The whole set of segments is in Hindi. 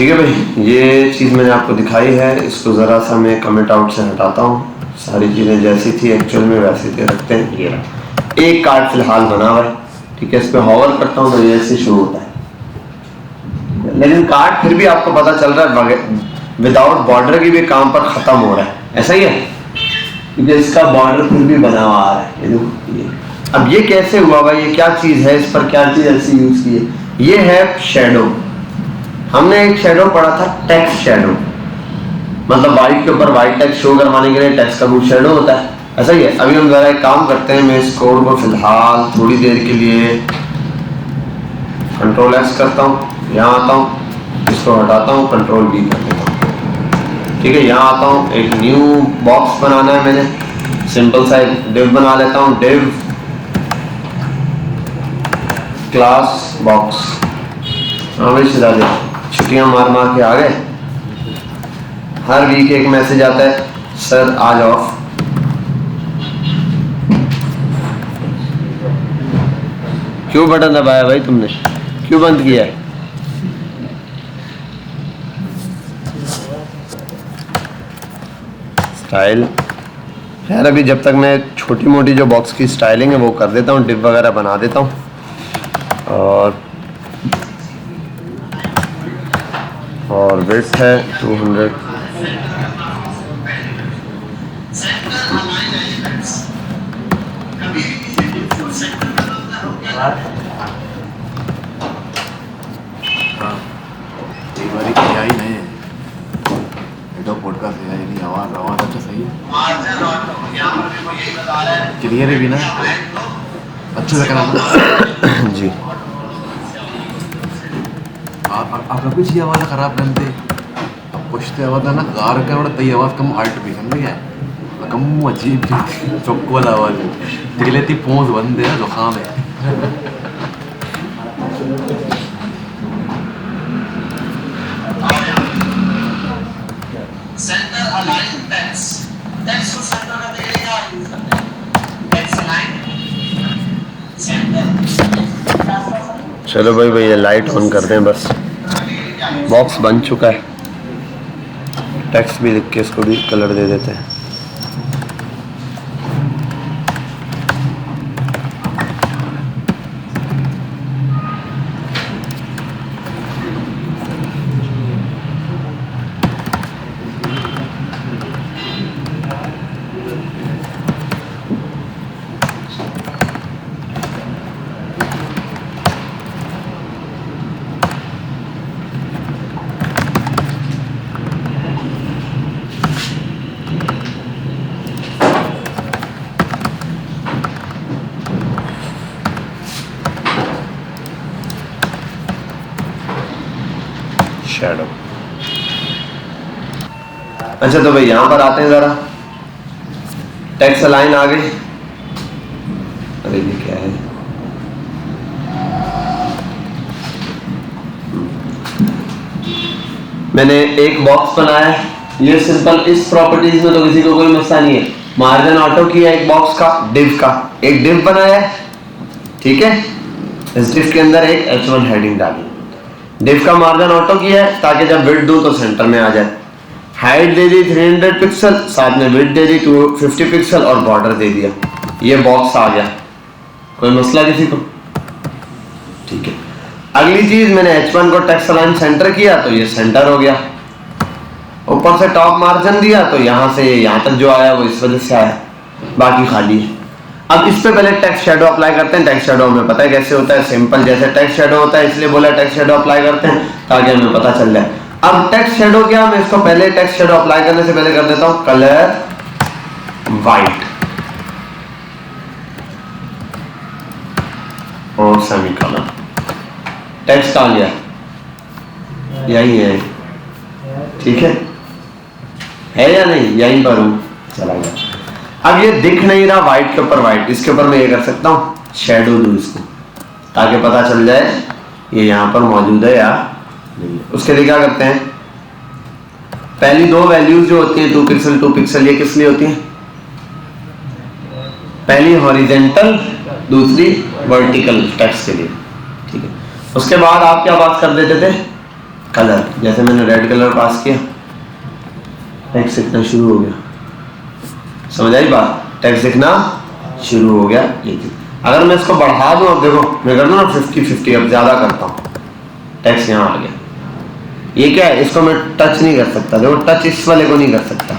ठीक है भाई, ये चीज़ मैंने आपको दिखाई है, इसको ज़रा सा मैं कमेंट आउट से हटाता हूँ। सारी चीज़ें जैसी थी एक्चुअल में वैसी थी रखते हैं। ये रहा एक कार्ड फिलहाल बना हुआ है, ठीक है। इस पर हॉवर करता हूँ तो ये ऐसे शुरू होता है, लेकिन कार्ड फिर भी आपको पता चल रहा है विदाउट बॉर्डर की भी काम पर ख़त्म हो रहा है, ऐसा ही है, क्योंकि इसका बॉर्डर फिर भी बना हुआ आ रहा है। ये देखो ये। अब ये कैसे हुआ भाई, ये क्या चीज़ है, इस पर क्या चीज़ ऐसी यूज़ की है? ये है शेडो। हमने एक शेडो पढ़ा था, टेक्स्ट शेडो, मतलब व्हाइट के ऊपर व्हाइट टेक्स्ट शो करवाने के लिए टेक्स्ट का कुछ शेडो होता है, ऐसा ही है। अभी हम जरा एक काम करते हैं, मैं इस कोड को फिलहाल थोड़ी देर के लिए कंट्रोल एक्स करता हूँ, यहाँ आता हूँ, इसको हटाता हूँ, कंट्रोल बी कर देता हूँ, ठीक है। यहाँ आता हूँ, एक न्यू बॉक्स बनाना है मैंने, सिंपल सा एक डिव बना लेता हूँ, डिव क्लास बॉक्स। हाँ भाई शिराज, छुट्टियां मार मार के आ गए। हर वीक एक मैसेज आता है, सर आज ऑफ। क्यों बटन दबाया भाई तुमने, क्यों बंद किया है? स्टाइल खैर, अभी जब तक मैं छोटी मोटी जो बॉक्स की स्टाइलिंग है वो कर देता हूँ, डिप वगैरह बना देता हूँ। और विड्थ है 200। पॉडकास्ट है नहीं, आवाज अच्छा सही है, क्लियर है भी ना, अच्छे से करना जी। आप लोग कुछ आवाज़ ख़राब करते, अब पूछते आवाज़ ना गार कर तई आवाज़ कम हार्ट भी समझ गया, कम अजीब चौक वाला आवाज़ दिखलेती पोंस बंद है, जुकाम है। सेंटर अलाइन टेक्स्ट, टेक्स्ट को सेंटर में देगा, टेक्स्ट अलाइन सेंटर। चलो भाई भैया लाइट ऑन कर दें, बस बॉक्स बन चुका है। टेक्स्ट भी लिख के इसको भी कलर दे देते हैं। शेडो। अच्छा तो भाई यहां पर आते हैं जरा, टेक्स्ट लाइन आ गई। अरे ये क्या है, मैंने एक बॉक्स बनाया है, ये सिंपल, इस प्रॉपर्टीज में तो किसी को कोई मसला नहीं है। मार्जिन ऑटो किया एक बॉक्स का, डिव का एक डिव बनाया है, ठीक है। इस डिव के अंदर एक H1 हेडिंग डाली, डिव का मार्जिन ऑटो किया है ताकि जब विड्थ दूं तो सेंटर में आ जाए। हाइट दे दी 300 पिक्सल, साथ में विड्थ दे दी 250 पिक्सल और बॉर्डर दे दिया, ये बॉक्स आ गया। कोई मसला किसी को? ठीक है। अगली चीज, मैंने H1 को टेक्स्ट अलाइन सेंटर किया तो ये सेंटर हो गया। ऊपर से टॉप मार्जिन दिया तो यहां से यहां तक जो आया वो इस वजह से आया, बाकी खाली है। अब इस पे पहले टेक्स्ट शेडो अप्लाई करते हैं। टेक्स्ट शेडो हमें पता है कैसे होता है, सिंपल जैसे टेक्स्ट शेडो होता है, इसलिए बोला टेक्स्ट शेडो अप्लाई करते हैं ताकि हमें पता चल जाए। अब टेक्स्ट शेडो क्या, मैं इसको पहले टेक्स्ट शेडो अप्लाई करने से पहले कर देता हूं कलर व्हाइट और सेमीकोलन। टेक्स्ट आ गया, यही है, ठीक है या नहीं, यहीं पर हूं, चला गया। अब ये दिख नहीं रहा व्हाइट के ऊपर व्हाइट, इसके ऊपर मैं ये कर सकता हूं, शेडो दूं इसको ताकि पता चल जाए ये यहां पर मौजूद है या नहीं। उसके लिए क्या करते हैं, पहली दो वैल्यूज जो होती हैं 2 पिक्सल 2 पिक्सल, ये किस लिए होती हैं? पहली हॉरिजेंटल, दूसरी वर्टिकल टेक्स्ट के लिए, ठीक है। उसके बाद आप क्या बात कर देते थे, कलर, जैसे मैंने रेड कलर पास किया, टेक्स्ट दिखना शुरू हो गया। समझ आई बात? टेक्स्ट दिखना शुरू हो गया। ये चीज अगर मैं इसको बढ़ा दूं, अब देखो मैं कर दूं ना 50-50, अब ज्यादा करता हूँ, टेक्स्ट यहाँ आ गया। ये क्या है, इसको मैं टच नहीं कर सकता। देखो टच इस वाले को नहीं कर सकता,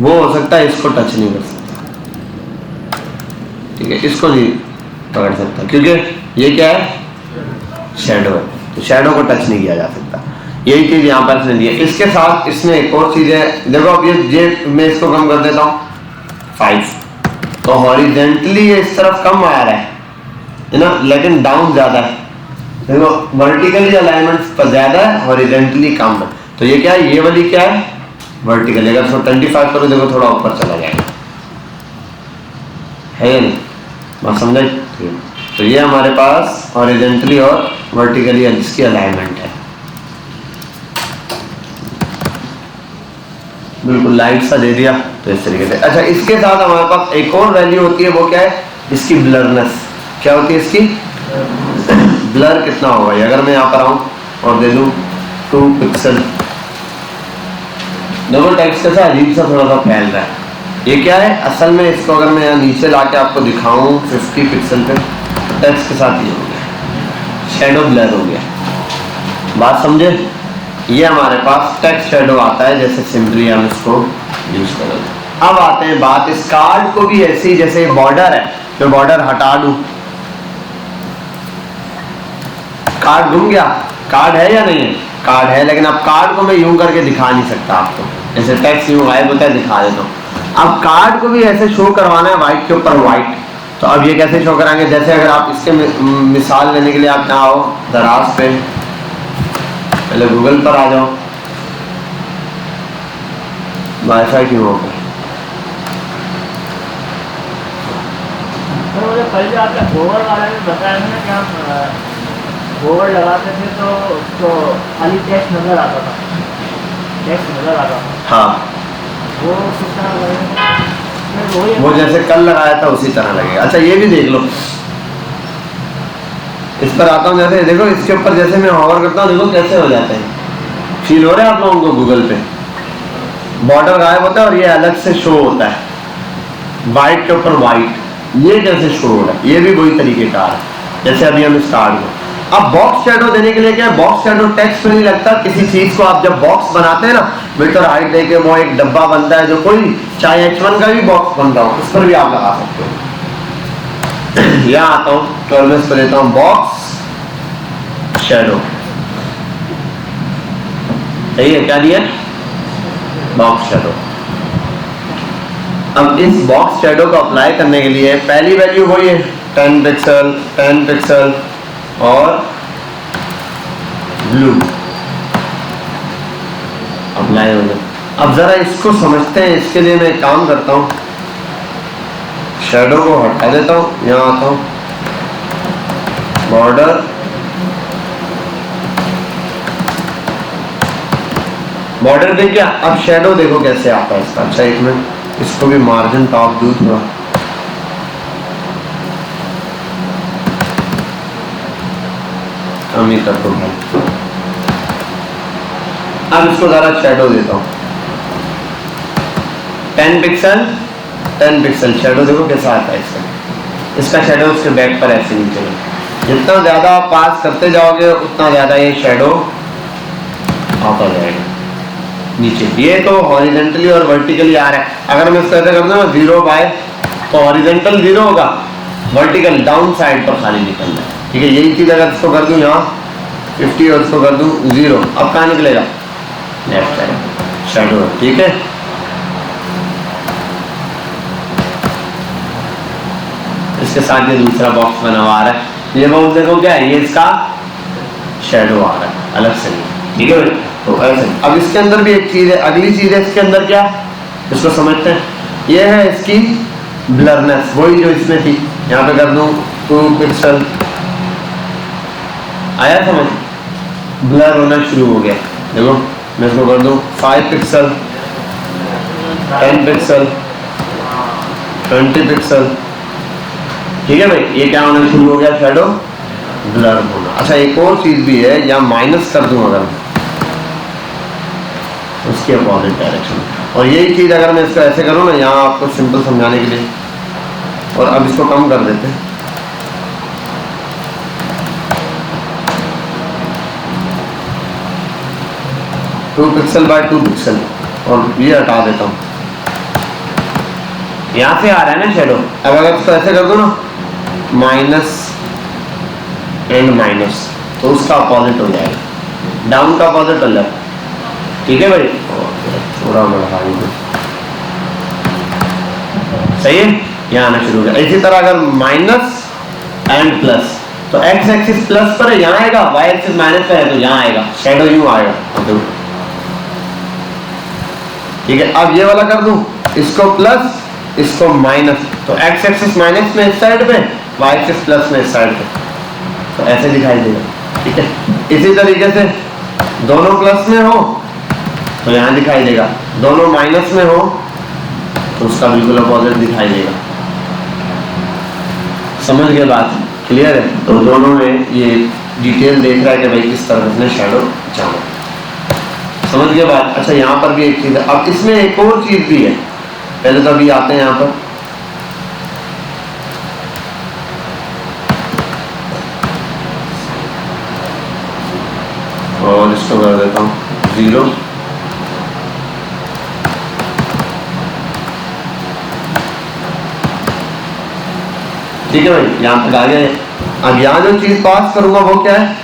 वो हो सकता है, इसको टच नहीं कर सकता। ठीक है, इसको नहीं पकड़ सकता क्योंकि ये क्या है, शैडो है, तो शैडो को टच नहीं किया जा सकता। यही चीज यहाँ पर इसने दी है। इसके साथ इसमें एक और चीज है, देखो अब ये मैं इसको कम कर देता हूँ 5, तो हॉरिजेंटली ये इस तरफ कम आ रहा है ना, लेकिन डाउन ज्यादा है। देखो वर्टिकली अलाइनमेंट पर ज्यादा है, हॉरिजेंटली कम है। तो ये क्या है, ये वाली क्या है, वर्टिकल। अगर इसको 25 करो, देखो थोड़ा ऊपर चला जाएगा, है या नहीं? बात समझ? तो ये हमारे पास हॉरिजेंटली और वर्टिकली इसकी अलाइनमेंट है। बिल्कुल लाइट सा दे दिया, तो इस तरीके से। अच्छा, इसके साथ हमारे पास एक और वैल्यू होती है, वो क्या है, इसकी ब्लरनेस। क्या होती है इसकी? ब्लर कितना होगा? अगर मैं यहाँ पर आऊँ और दे दूँ 2 पिक्सल, देखो टेक्स्ट कैसा अजीब सा थोड़ा सा फैल रहा है। ये क्या है असल में? इसको अगर मैं यहाँ नीचे लाके आपको दिखाऊं 50 पिक्सल पे, तो टेक्स्ट के साथ ये हो गया, शैडो ब्लर हो गया। बात समझे? ये हमारे पास टेक्स्ट शैडो आता है, जैसे सिंपली हम इसको यूज करेंगे। अब आते हैं बात, इस कार्ड को भी ऐसे ही, जैसे बॉर्डर है, तो बॉर्डर हटा दूं, कार्ड घूम गया। कार्ड है या नहीं है? कार्ड है, लेकिन अब कार्ड को मैं यूं करके दिखा नहीं सकता आपको, जैसे टेक्स्ट यूं गायब होता है, दिखा देता हूँ। अब कार्ड को भी ऐसे शो करवाना है, व्हाइट के ऊपर व्हाइट। तो अब ये कैसे शो कराएंगे? जैसे अगर आप इसके मिसाल लेने के लिए आप यहाँ आओ दराज पे, पहले गूगल पर आ जाओ, वाईफाई क्यों हो गया? मुझे पहले आपने गोबर वाले में बताया था ना कि हम गोबर लगाते थे तो उसको खाली टेक्स्ट नजर आता था, टेक्स्ट नजर आता था। हाँ, वो किस तरह लगेगा? वो जैसे कल लगाया था उसी तरह लगेगा। अच्छा, ये भी देख लो, इस पर आता हूँ, जैसे देखो इसके ऊपर जैसे मैं हॉवर करता हूँ, देखो कैसे हो जाते हैं। फील हो रहा है आप लोगों को? गूगल पे बॉर्डर गायब होता है और ये अलग से शो होता है, व्हाइट के ऊपर व्हाइट। ये कैसे शो हो रहा है? ये भी वही तरीके का है, जैसे अभी हम स्टार्ट में। अब बॉक्स शैडो देने के लिए क्या है, बॉक्स शैडो टेक्स्ट में नहीं लगता। किसी चीज को आप जब बॉक्स बनाते हैं ना, विड्थ और हाइट देके वो एक डब्बा बनता है, जो कोई चाहे H1 का भी बॉक्स बन रहा हो, उस पर भी आप लगा सकते हो। यहाँ आता हूँ तो मैं इस पर लेता हूँ बॉक्स शैडो। सही है? क्या दिया? Box shadow. अब इस बॉक्स शैडो को अप्लाई करने के लिए पहली वैल्यू वही है, 10 पिक्सल 10 पिक्सल और ब्लू अप्लाई हो गया। अब जरा इसको समझते हैं। इसके लिए मैं एक काम करता हूँ, शैडो को हटा देता हूँ, यहाँ आता हूँ, बॉर्डर, बॉर्डर देख क्या। अब शैडो देखो कैसे आता है इसका। अच्छा, एक मिनट, इसको भी मार्जिन टॉप दूं थोड़ा, कम ही कर दो भाई। अब इसको जरा शैडो देता हूं, 10 पिक्सल 10 पिक्सल शैडो देखो कैसा आता है इसका। इसका शैडो उसके बैक पर ऐसे नीचे, जितना ज्यादा आप पास करते जाओगे उतना ज्यादा ये शैडो आता जाएगा नीचे। ये तो हॉरिजेंटली और वर्टिकली आ रहा है। अगर मैं इसको ऐसे कर दूं ना 0 बाय, तो हॉरिजेंटल 0 होगा, वर्टिकल डाउन साइड पर खाली निकलना है। ठीक है, यही चीज अगर इसको कर दूं यहाँ 50 और इसको कर दूं 0, अब कहाँ निकलेगा? Left side shadow. ठीक है, इसके साथ ये दूसरा बॉक्स बना हुआ आ रहा है। ये बॉक्स देखो क्या है, ये इसका शैडो आ रहा है अलग से। ठीक है, तो ऐसे। अब इसके अंदर भी एक चीज है, अगली चीज है इसके अंदर, क्या इसको समझते हैं। ये है इसकी ब्लरनेस, वही जो इसमें थी। यहाँ पे कर दूं 2 पिक्सल, आया समझ? ब्लर होना शुरू हो गया। देखो मैं इसको कर दूं 5 पिक्सल 10 पिक्सल 20 पिक्सल। ठीक है भाई, ये क्या होना शुरू हो गया? शैडो ब्लर होना। अच्छा एक और चीज भी है, या माइनस कर दूं अगर उसके अपोजिट डायरेक्शन, और यही चीज अगर मैं इसको ऐसे करूं ना, यहाँ आपको सिंपल समझाने के लिए, और अब इसको कम कर देते हैं, टू पिक्सल बाय 2 पिक्सल, और ये हटा देता हूँ। यहाँ से आ रहा है ना शेडो, अब अगर इसको ऐसे कर दो ना माइनस एंड माइनस, तो उसका अपोजिट हो जाएगा, डाउन का अपोजिट हो जाएगा। ठीक है भाई, थोड़ा बढ़ा सही है, यहाँ आना शुरू हो गया। इसी तरह अगर माइनस एंड प्लस, तो एक्स एक्सिस प्लस पर है, यहाँ आएगा, वाई एक्सिस माइनस पर है तो यहाँ आएगा, शेडो यूं आएगा। ठीक है, अब ये वाला कर दूं, इसको प्लस इसको माइनस, तो एक्स एक्सिस माइनस में इस साइड पे, वाई एक्सिस प्लस में इस साइड पे, तो ऐसे दिखाई देगा। ठीक है, इसी तरीके से दोनों प्लस में हो तो यहाँ दिखाई देगा, दोनों माइनस में हो तो उसका बिल्कुल अपोजिट दिखाई देगा। समझ गए बात, क्लियर है? तो दोनों में ये डिटेल देख रहा है कि भाई किस तरह से शैडो जाना, समझ गए बात। अच्छा यहाँ पर भी एक चीज है, अब इसमें एक और चीज भी है, पहले तो अभी आते हैं यहाँ पर, और इसको कर देता हूँ 0, ठीक है भाई, यहाँ तक आ गए। अब यहाँ जो चीज पास करूंगा वो क्या है,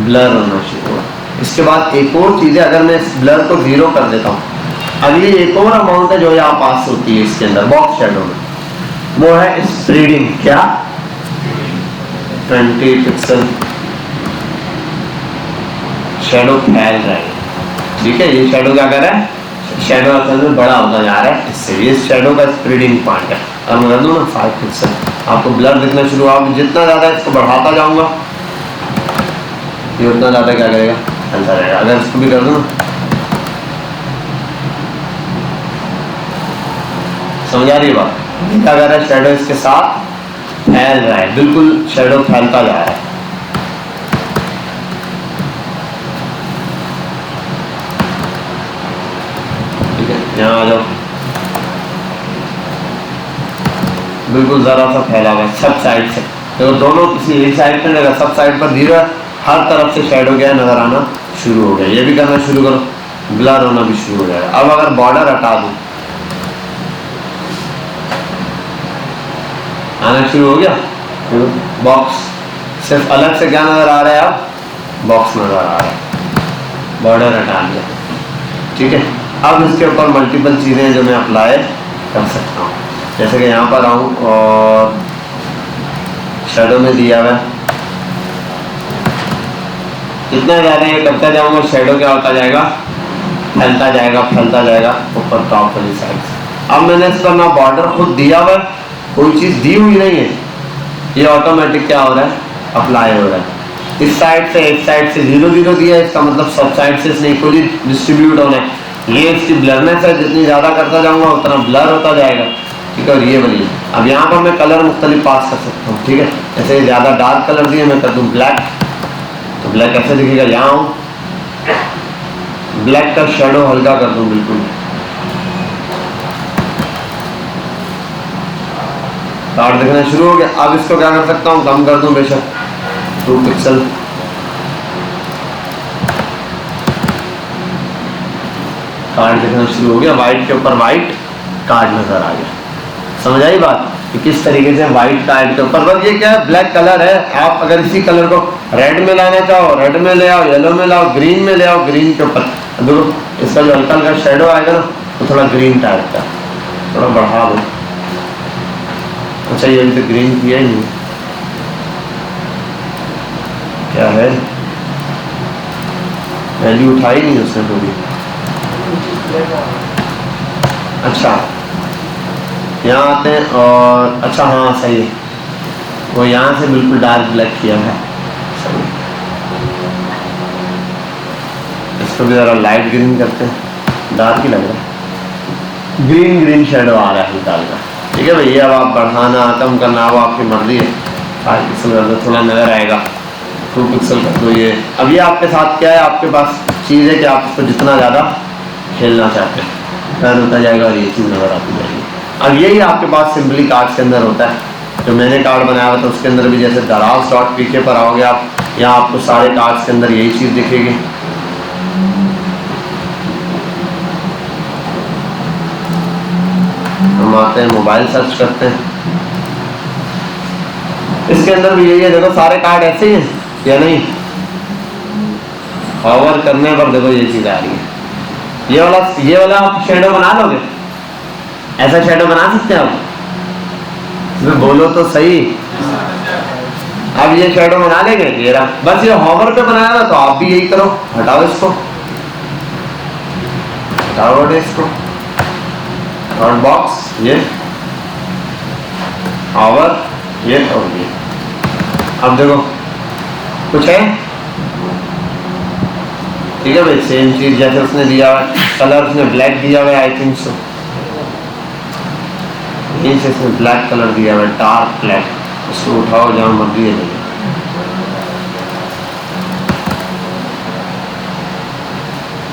ब्लर होना शुरू हुआ। इसके बाद एक और चीज है, अगर मैं इस ब्लर को 0 कर देता हूँ, अगली एक और अमाउंट है जो यहाँ पास होती है इसके अंदर बॉक्स शैडो में, वो है स्प्रेडिंग। क्या? 20 पिक्सल शैडो फैल रहा है। ठीक है, ये शैडो क्या कर रहा है, शैडो असल में बड़ा होता जा रहा है, इससे ये शैडो का स्प्रेडिंग पॉइंट है। अब मैं कर दूँ ना 5 पिक्सल, आपको ब्लर दिखना शुरू हुआ, जितना ज्यादा इसको बढ़ाता जाऊंगा ये उतना ज्यादा क्या करेगा, फैलता रहेगा। अगर इसको भी कर दूँ, समझ आ रही है बात, क्या कर रहा है, शैडो इसके साथ फैल रहा है, बिल्कुल शैडो फैलता जा रहा है। ठीक है, यहाँ आ जाओ, बिल्कुल जरा सा फैला हुआ सब साइड से, तो दोनों किसी एक साइड पे लगा, सब साइड पर धीरे हर तरफ से शैडो क्या नजर आना शुरू हो गया। ये भी करना शुरू करो, ब्लर होना भी शुरू हो जाएगा। अब अगर बॉर्डर हटा दूं, आना शुरू हो गया, बॉक्स सिर्फ अलग से क्या नजर आ रहा है, अब बॉक्स नजर आ रहा है, बॉर्डर हटा दिया। ठीक है, अब इसके ऊपर मल्टीपल चीजें जो मैं अप्लाई कर सकता हूँ, जैसे कि यहाँ पर आऊँ और शैडो में दिया हुआ है, जितना ज़्यादा ये करता जाऊँगा शैडो क्या होता जाएगा, फैलता जाएगा फैलता जाएगा ऊपर टॉप वाली साइड से। अब मैंने इसका ना बॉर्डर खुद दिया हुआ, कोई चीज़ दी हुई नहीं है, ये ऑटोमेटिक क्या हो रहा है, अप्लाई हो रहा है। इस साइड से एक साइड से 0 0 दिया, इसका मतलब सब साइड से इसने इक्वली डिस्ट्रीब्यूट होना है। ये इसकी ब्लरनेस है, जितनी ज़्यादा करता जाऊँगा उतना ब्लर होता जाएगा। ठीक है, और ये वाली, अब यहाँ पर मैं कलर मुख्तलिफ पास कर सकता हूँ। ठीक है, जैसे ज़्यादा डार्क कलर दिए, मैं कर दूँ ब्लैक, तो ब्लैक कैसे दिखेगा, यहाँ हूँ, ब्लैक का शेडो हल्का कर दूँ बिल्कुल, डार्क दिखना शुरू हो गया। अब इसको क्या कर सकता हूँ, कम कर दूँ बेशक 2 पिक्सल, कार्ड दिखना शुरू हो गया, वाइट के ऊपर वाइट कार्ड नजर आ गया। समझ आई बात कि किस तरीके से वाइट कार्ड के ऊपर, बस ये क्या है, ब्लैक कलर है। आप अगर इसी कलर को रेड में लाना चाहो रेड में ले आओ, येलो में लाओ, ग्रीन में ले आओ, ग्रीन के ऊपर देखो इसका जो हल्का हल्का शेडो आएगा ना, तो थोड़ा ग्रीन टाइप का, थोड़ा बढ़ा दो। अच्छा, ये अभी तो ग्रीन किया ही नहीं, क्या है, वैल्यू उठाई नहीं उसने पूरी। अच्छा, यहाँ आते हैं और अच्छा हाँ सही है, वो यहाँ से बिल्कुल डार्क ब्लैक किया है। इसको भी ज़रा लाइट ग्रीन करते हैं, डार्क ही लग रहा है, ग्रीन ग्रीन शेडो आ रहा है हल्का हल्का। ठीक है भैया, अब आप बढ़ाना कम करना वो आपकी मर्जी है। 5 पिक्सल कर दो, थोड़ा नजर आएगा। 2 पिक्सल कर दो ये। अब ये आपके साथ क्या है, आपके पास चीज़ है कि आप इसको जितना ज़्यादा खेलना चाहते हैं टर्न होता जाएगा और ये चीज़ नजर आती जाएगी। अब यही आपके पास सिंपली कार्ड्स के अंदर होता है। जो मैंने कार्ड बनाया हुआ था उसके अंदर भी जैसे दराज डॉट पीके पर आओगे आप, यहाँ आपको सारे कार्ड्स के अंदर यही चीज़ दिखेगी। हम आते हैं मोबाइल सर्च करते हैं, इसके अंदर भी यही है। देखो सारे कार्ड ऐसे ही हैं या नहीं, हॉवर करने पर देखो ये चीज़ आ रही है। ये वाला आप शेडो बना लोगे, ऐसा शेडो बना सकते हैं आप? इसमें बोलो तो सही। अब ये शेडो बना लेंगे, ये रहा। बस ये हॉवर पे बनाया था तो आप भी यही करो। हटाओ इसको, हटाओ इसको, डॉट बॉक्स, ये हॉवर, ये और ये। अब देखो कुछ है, ठीक है भाई, सेम चीज जैसे उसने दिया हुआ है। कलर उसने ब्लैक दिया हुआ है, आई थिंक सो। इसने ब्लैक कलर दिया हुआ है, डार्क ब्लैक। उसको उठाओ जहाँ मर्जी है।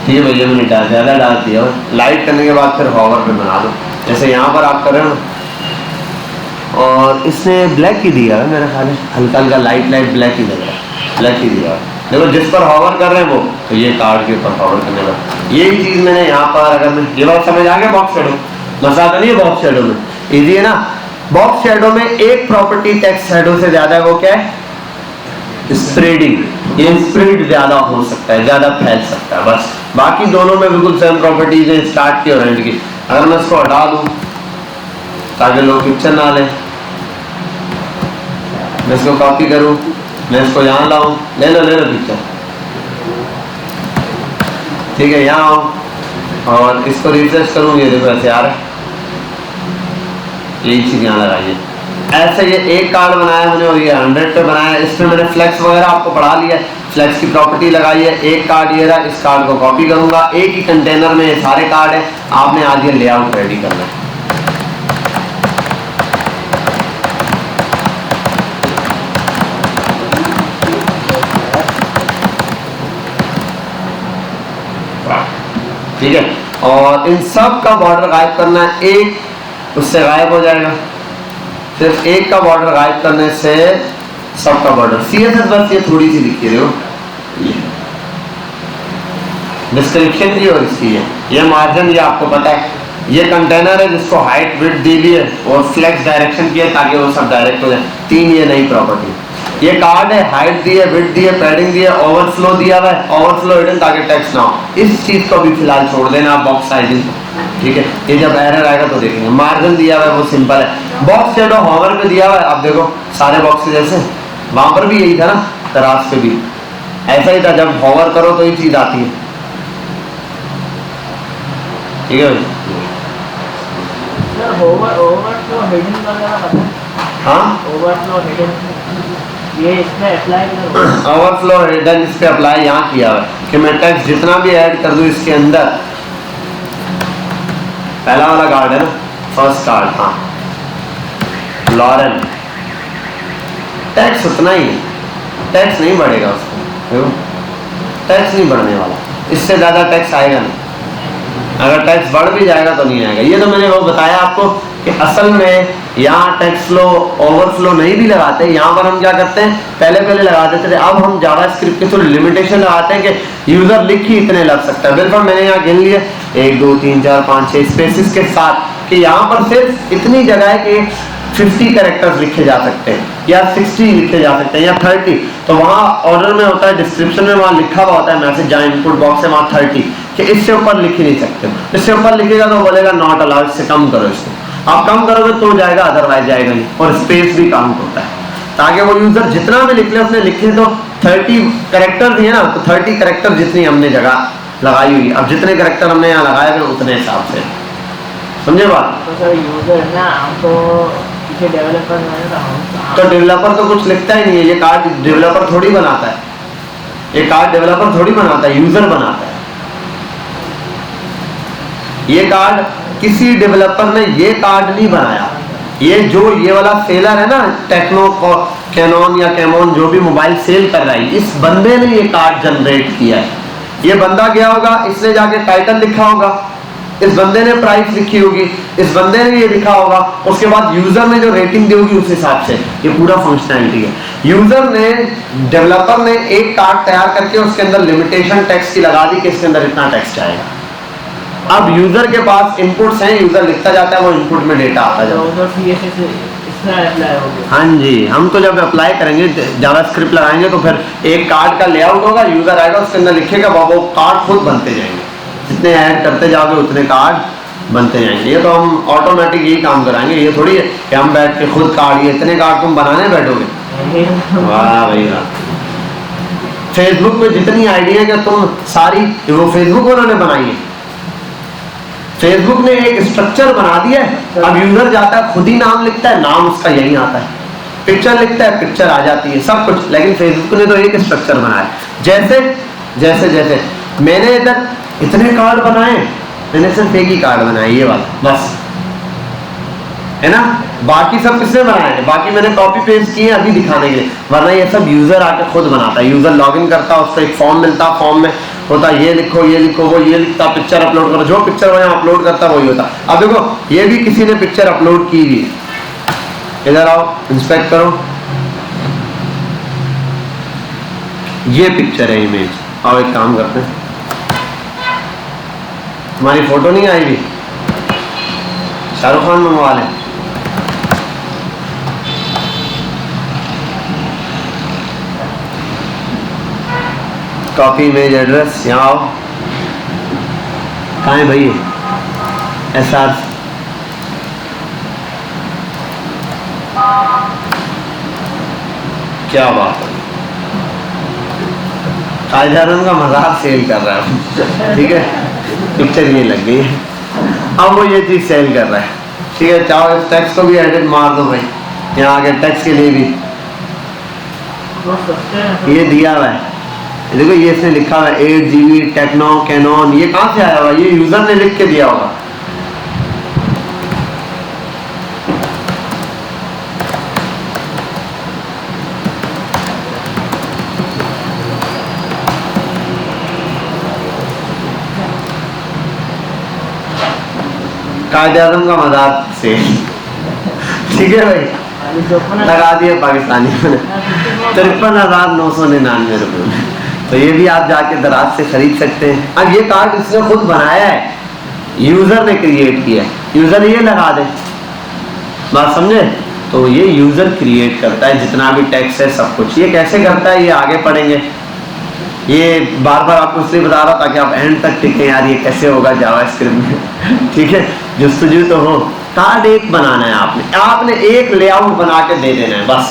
ठीक है भैया, मैंने ज़्यादा डाल दिया। लाइट करने के बाद फिर हॉवर पे बना दो, जैसे यहाँ पर आप कर रहे हो। और इसने ब्लैक ही दिया है मेरा ख्याल है, हल्का हल्का लाइट ब्लैक ही दिया है, ब्लैक ही दिया है। देखो जिस पर हॉवर कर रहे हैं वो, तो ये कार्ड के ऊपर हॉवर करने का। यही चीज़ मैंने यहाँ पर, अगर मैं ये बात समझ आ गया, बॉक्स शेडो मसला तो नहीं है। बॉक्स शेडो में ईजी है ना। बॉक्स शेडो में एक प्रॉपर्टी टेक्स्ट शेडो से ज्यादा है, वो क्या है? स्प्रेडिंग। ये स्प्रेड ज्यादा हो सकता है, ज्यादा फैल सकता है, बस। बाकी दोनों में बिल्कुल सेम प्रॉपर्टीज है, स्टार्ट की और एंड की। अगर मैं इसको हटा दूं ताकि लोग पिक्चर ना लें, मैं इसको कॉपी करूं, मैं इसको यहाँ लाऊं, ले लो पिक्चर, ठीक है, यहाँ आऊं और इसको रिफ्रेश करूं, ये देखो ऐसे आ रहा है। यही चीज यहाँ लगाइए। ऐसे ये एक कार्ड बनाया मैंने और ये 100 पे बनाया। इसमें मैंने फ्लेक्स वगैरह आपको पढ़ा लिया है, फ्लेक्स की प्रॉपर्टी लगाई है। एक कार्ड ये रहा, इस कार्ड को कॉपी करूंगा, एक ही कंटेनर में ये सारे कार्ड है। आपने आज ये लेआउट रेडी करना है। ठीक है, और इन सब का बॉर्डर गायब करना है, एक उससे गायब हो जाएगा। सिर्फ एक का बॉर्डर गायब करने से सबका बॉर्डर। CSS बस ये थोड़ी सी लिखी है, ये डिस्क्रिप्शन की और इसकी है। ये मार्जिन, ये आपको पता है, ये कंटेनर है जिसको हाइट विड्थ दी हुई है और फ्लेक्स डायरेक्शन की है ताकि वो सब डायरेक्ट हो जाए। 3 ये नई प्रॉपर्टी। ये कार्ड है, हाइट दी है, विड्थ दी है, पैडिंग दी है, ओवरफ्लो दिया हुआ है, ओवरफ्लो हिडन ताकि टेक्स्ट ना हो। इस चीज को भी फिलहाल छोड़ देना आप, बॉक्स साइजिंग, ठीक है। ये जब एरर आएगा तो देखेंगे। मार्जिन दिया हुआ है, वो सिंपल है। बॉक्स शेडो हॉवर पे दिया हुआ है, आप देखो सारे बॉक्सेस जैसे, वहां पर भी यही था ना, दराज पे भी ऐसा ही था। जब हॉवर करो तो ये चीज आती है, ठीक है भाई। सर ओवरफ्लो हेडिंग वगैरह पता है? हाँ, ओवरफ्लो हेडिंग ये इसमें अप्लाई करो। ओवरफ्लो हिडन इस पे अप्लाई यहाँ किया हुआ है कि मैं टेक्स्ट जितना भी ऐड कर दूं इसके अंदर। पहला वाला कार्ड है ना, फर्स्ट कार्ड, हाँ, लॉरेन, टैक्स उतना ही है, टैक्स नहीं बढ़ेगा उसको, टैक्स नहीं बढ़ने वाला, इससे ज्यादा टैक्स आएगा नहीं। अगर टैक्स बढ़ भी जाएगा तो नहीं आएगा। ये तो मैंने वो बताया आपको कि असल में यहाँ टैक्स फ्लो ओवरफ्लो नहीं भी लगाते। यहाँ पर हम क्या करते हैं, पहले लगा देते थे, अब हम जावास्क्रिप्ट के थोड़ी लिमिटेशन लगाते हैं कि यूजर लिख ही इतने लग सकता है। बिल्कुल मैंने यहाँ गिन लिए 1 2 3 4 5 6 स्पेसिस के साथ कि यहाँ पर सिर्फ इतनी जगह है कि 50 कैरेक्टर्स लिखे जा सकते हैं या 60 लिखे जा सकते हैं या 30। तो वहाँ ऑर्डर में होता है, डिस्क्रिप्शन में वहाँ लिखा हुआ होता है मैसेज, जहाँ इनपुट बॉक्स है वहाँ 30 कि इससे ऊपर लिख ही नहीं सकते। इससे ऊपर लिखेगा तो बोलेगा नॉट अलाउड, इससे कम करो इसको। आप कम करोगे तो जाएगा, अदरवाइज जाएगा नहीं। और स्पेस भी काउंट होता है ताकि वो यूजर जितना भी लिख ले, उसने लिखे तो 30 कैरेक्टर दिए ना, तो 30 कैरेक्टर जितनी हमने जगह लगाई हुई, अब जितने कैरेक्टर हमने यहाँ लगाए हुए उतने हिसाब से, समझे बात? तो सर यूजर ना, हम तो पीछे डेवलपर है, तो डेवलपर तो कुछ लिखता ही नहीं है। ये कार्ड डेवलपर थोड़ी बनाता है, ये कार्ड डेवलपर थोड़ी बनाता है, यूजर बनाता है। ये कार्ड किसी डेवलपर ने ये कार्ड नहीं बनाया। ये जो ये वाला सेलर है ना, टेक्नो कैनन या कैमोन जो भी मोबाइल सेल कर रहा है, इस बंदे ने ये कार्ड जनरेट किया है। ये बंदा गया होगा, इसने जाके टाइटल लिखा होगा, इस बंदे ने प्राइस लिखी होगी, इस बंदे ने ये लिखा होगा, उसके बाद यूजर ने जो रेटिंग दी होगी उस हिसाब से ये पूरा फंक्शनैलिटी है। यूजर ने, डेवलपर ने एक कार्ड तैयार करके उसके अंदर लिमिटेशन टेक्स्ट की लगा दी कि इसके अंदर इतना टेक्स्ट आएगा। अब यूजर के पास इनपुट्स हैं, यूजर लिखता जाता है, वो इनपुट में डेटा आता जाता है। उधर CSS इसमें अप्लाई हो गया। हाँ जी, हम तो जब अप्लाई करेंगे जावास्क्रिप्ट लगाएंगे तो फिर एक कार्ड का लेआउट होगा, यूजर आएगा उसके अंदर लिखेगा, वो कार्ड खुद बनते जाएंगे, जितने ऐड करते जाओगे उतने कार्ड बनते जाएंगे। ये तो हम ऑटोमेटिक यही काम कराएंगे, ये थोड़ी है कि हम बैठ के खुद कार्ड, ये इतने कार्ड तुम बनाने बैठोगे। वाह भाई वाह। फेसबुक में जितनी आईडी है कि तुम सारी वो फेसबुक उन्होंने बनाई है, फेसबुक ने एक स्ट्रक्चर बना दिया है। अब यूजर जाता है खुद ही नाम लिखता है, नाम उसका यही आता है, पिक्चर लिखता है, पिक्चर आ जाती है, सब कुछ। लेकिन फेसबुक ने तो एक स्ट्रक्चर बनाया। जैसे जैसे जैसे मैंने इधर इतने कार्ड बनाए, मैंने सिर्फ एक ही कार्ड बनाया, ये वाला बस, है ना। बाकी सब किसने बनाए हैं? बाकी मैंने कॉपी पेस्ट किए अभी दिखाने के लिए, वरना ये सब यूजर आके खुद बनाता है। यूजर लॉगिन करता है, उसको एक फॉर्म मिलता, फॉर्म में होता ये लिखो वो ये लिखता, पिक्चर अपलोड करो, जो पिक्चर वो यहाँ अपलोड करता वही होता। अब देखो ये भी किसी ने पिक्चर अपलोड की हुई, इधर आओ इंस्पेक्ट करो, ये पिक्चर है, इमेज। आओ एक काम करते हैं, तुम्हारी फोटो नहीं आई भी, शाहरुख खान मंगवा लें। कॉपी इमेज एड्रेस, यहाँ आओ, कहाँ है भाई SR, क्या बात है, कायदारन का मजाक सेल कर रहा है। ठीक है, पिक्चर ये लग गई है, अब वो ये चीज सेल कर रहा है। ठीक है, चाहो इस टेक्स्ट को भी एडिट मार दो भाई, यहाँ आगे टेक्स्ट के लिए भी ये दिया हुआ है। देखो ये इसने लिखा हुआ है 8GB टेक्नो कैनन, ये कहाँ से आया हुआ? ये यूजर ने लिख के दिया होगा। कायदे-आज़म का मजाक से ठीक है भाई, लगा दिए पाकिस्तानी में 53,999 रुपये में। तो ये भी आप जाके दराज से खरीद सकते हैं। अब ये कार्ड इसने खुद बनाया है, यूजर ने क्रिएट किया है, यूजर ये लगा दे, बात समझे? तो ये यूजर क्रिएट करता है जितना भी टेक्स्ट है सब कुछ। ये कैसे करता है ये आगे पढ़ेंगे, ये बार बार आपको इसलिए बता रहा ताकि आप एंड तक टिकें यार ये कैसे होगा जावास्क्रिप्ट में। ठीक है, जस्तजू तो हो। कार्ड एक बनाना है आपने एक लेआउट बना के दे देना है बस।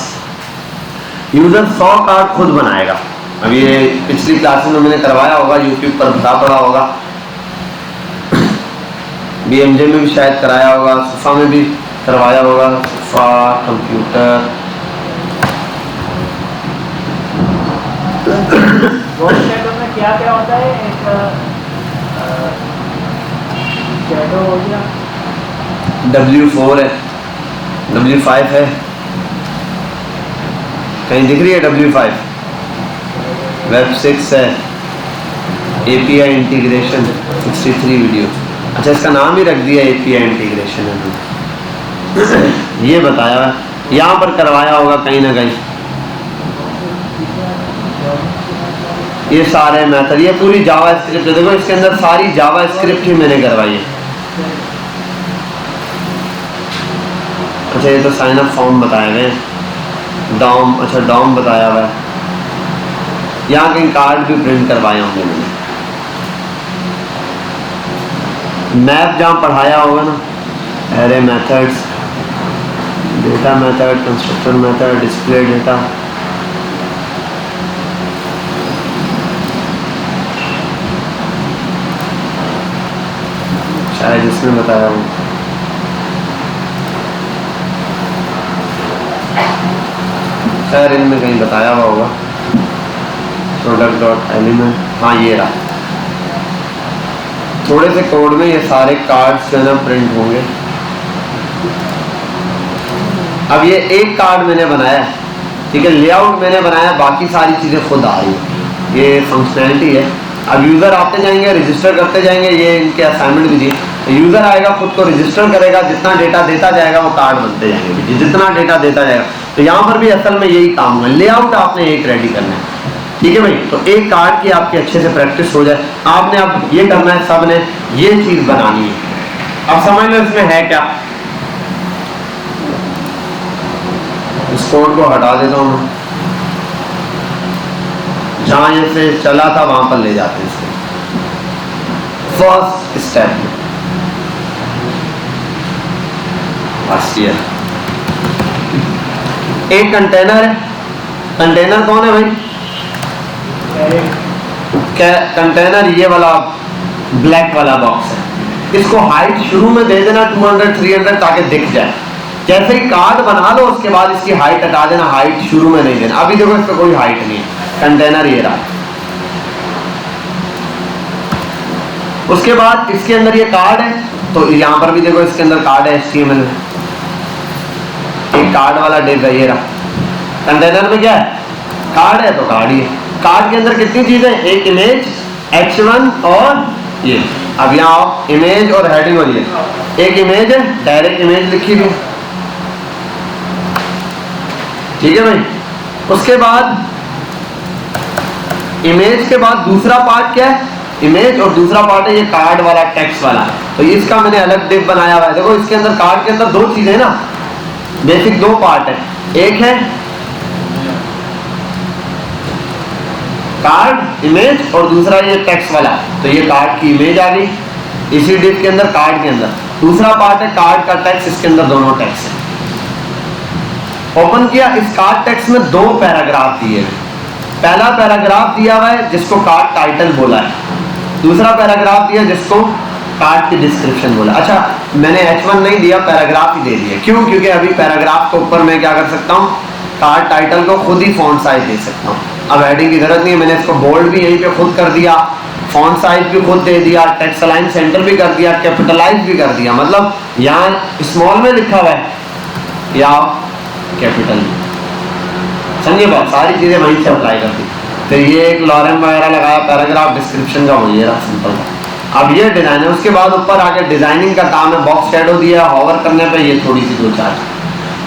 यूजर 100 कार्ड खुद बनाएगा। अब ये पिछली क्लास में मैंने करवाया होगा, यूट्यूब पर बता पड़ा होगा, BMJ में भी शायद कराया होगा, सुफा में भी करवाया होगा, सुफा कंप्यूटर। में क्या क्या होता है? एक शैडो हो गया, W4 है, W5 है, कहीं दिख रही है W5, वेब 6 है, API इंटीग्रेशन 63 वीडियो। अच्छा इसका नाम ही रख दिया API इंटीग्रेशन है। ये बताया यहाँ पर करवाया होगा कहीं ना कहीं। ये सारे मेथड, ये पूरी जावा स्क्रिप्ट है, देखो इसके अंदर सारी जावा स्क्रिप्ट ही मैंने करवाई है। अच्छा ये तो साइन अप फॉर्म बताए हुए हैं, डॉम, अच्छा डॉम बताया हुआ है, यहाँ कहीं कार्ड भी प्रिंट करवाए होंगे मैंने। मैप जहाँ पढ़ाया होगा ना, array methods, data method, constructor method, display data, शायद इसमें बताया हूँ। खैर इनमें कहीं बताया हुआ होगा, प्रोडक्ट डॉट एलिमेंट, हाँ ये रहा। थोड़े से कोड में ये सारे कार्ड्स जो है ना प्रिंट होंगे। अब ये एक कार्ड मैंने बनाया है, ठीक है, लेआउट मैंने बनाया, बाकी सारी चीज़ें खुद आ रही है, ये फंक्शनैलिटी है। अब यूज़र आते जाएंगे, रजिस्टर करते जाएंगे, ये इनके असाइनमेंट भी दिए। यूज़र आएगा, खुद को रजिस्टर करेगा, जितना डेटा देता जाएगा वो कार्ड बनते जाएंगे, जितना डेटा देता जाएगा। तो यहाँ पर भी असल में यही काम है, लेआउट आपने एक रेडी करना है, ठीक है भाई। तो एक कार्ड की आपकी अच्छे से प्रैक्टिस हो जाए, आपने अब ये करना है, सब ने ये चीज़ बनानी है। अब समझ लो इसमें है क्या, इस कोड को हटा देता हूँ मैं, जहाँ ये से चला था वहां पर ले जाते हैं इसको। फर्स्ट स्टेप में एक कंटेनर है। कंटेनर कौन है भाई? कंटेनर ये वाला ब्लैक वाला बॉक्स है। इसको हाइट शुरू में दे देना 200 300 ताकि दिख जाए। जैसे ही कार्ड बना लो उसके बाद इसकी हाइट हटा देना, हाइट शुरू में नहीं देना। अभी देखो इस पर कोई हाइट नहीं है, कंटेनर ये रहा। उसके बाद इसके अंदर ये कार्ड है, तो यहाँ पर भी देखो इसके अंदर कार्ड है HTML में, एक कार्ड वाला डिव है, ये रहा। कंटेनर में क्या है? कार्ड है, तो कार्ड ही है। कार्ड के अंदर कितनी चीजें? एक इमेज H1 और ये। अब यहाँ आओ, इमेज और हेडिंग और ये एक इमेज है, डायरेक्ट इमेज लिखी हुई, ठीक है भाई। उसके बाद इमेज के बाद दूसरा पार्ट क्या है? इमेज, और दूसरा पार्ट है ये कार्ड वाला, टेक्स्ट वाला। तो इसका मैंने अलग डिव बनाया हुआ है। देखो इसके अंदर कार्ड के अंदर दो चीजें ना, बेसिक दो पार्ट है, एक है कार्ड इमेज और दूसरा ये टेक्स्ट वाला। तो ये कार्ड की इमेज आ गई इसी डिव के अंदर, कार्ड के अंदर। दूसरा पार्ट है कार्ड का टेक्स्ट, इसके अंदर दोनों टेक्स्ट है। ओपन किया, इस कार्ड टेक्स्ट में दो पैराग्राफ दिए हैं। पहला पैराग्राफ दिया हुआ है जिसको कार्ड टाइटल बोला है, दूसरा पैराग्राफ दिया जिसको कार्ड की डिस्क्रिप्शन बोला। अच्छा, मैंने H1 नहीं दिया, पैराग्राफ ही दे दिया। क्यों? क्योंकि अभी पैराग्राफ के ऊपर मैं क्या कर सकता हूँ, कार्ड टाइटल को खुद ही फॉन्ट साइज दे सकता हूँ। अब हेडिंग की जरूरत नहीं है, मैंने इसको बोल्ड भी यहीं पे खुद कर दिया, फॉन्ट साइज भी खुद दे दिया, टेक्स्ट अलाइन सेंटर भी कर दिया, कैपिटलाइज भी कर दिया। मतलब यहाँ स्मॉल में लिखा हुआ है या कैपिटल में, समझिए बात, सारी चीजें वहीं से अप्लाई कर दी। तो ये एक लॉरेम वगैरह लगाया, पैराग्राफ डिस्क्रिप्शन का, वो ये रहा सिंपल। अब ये डिजाइन है। उसके बाद ऊपर आके डिजाइनिंग का काम है, बॉक्स शैडो दिया, हॉवर करने पे ये थोड़ी सी 2-4।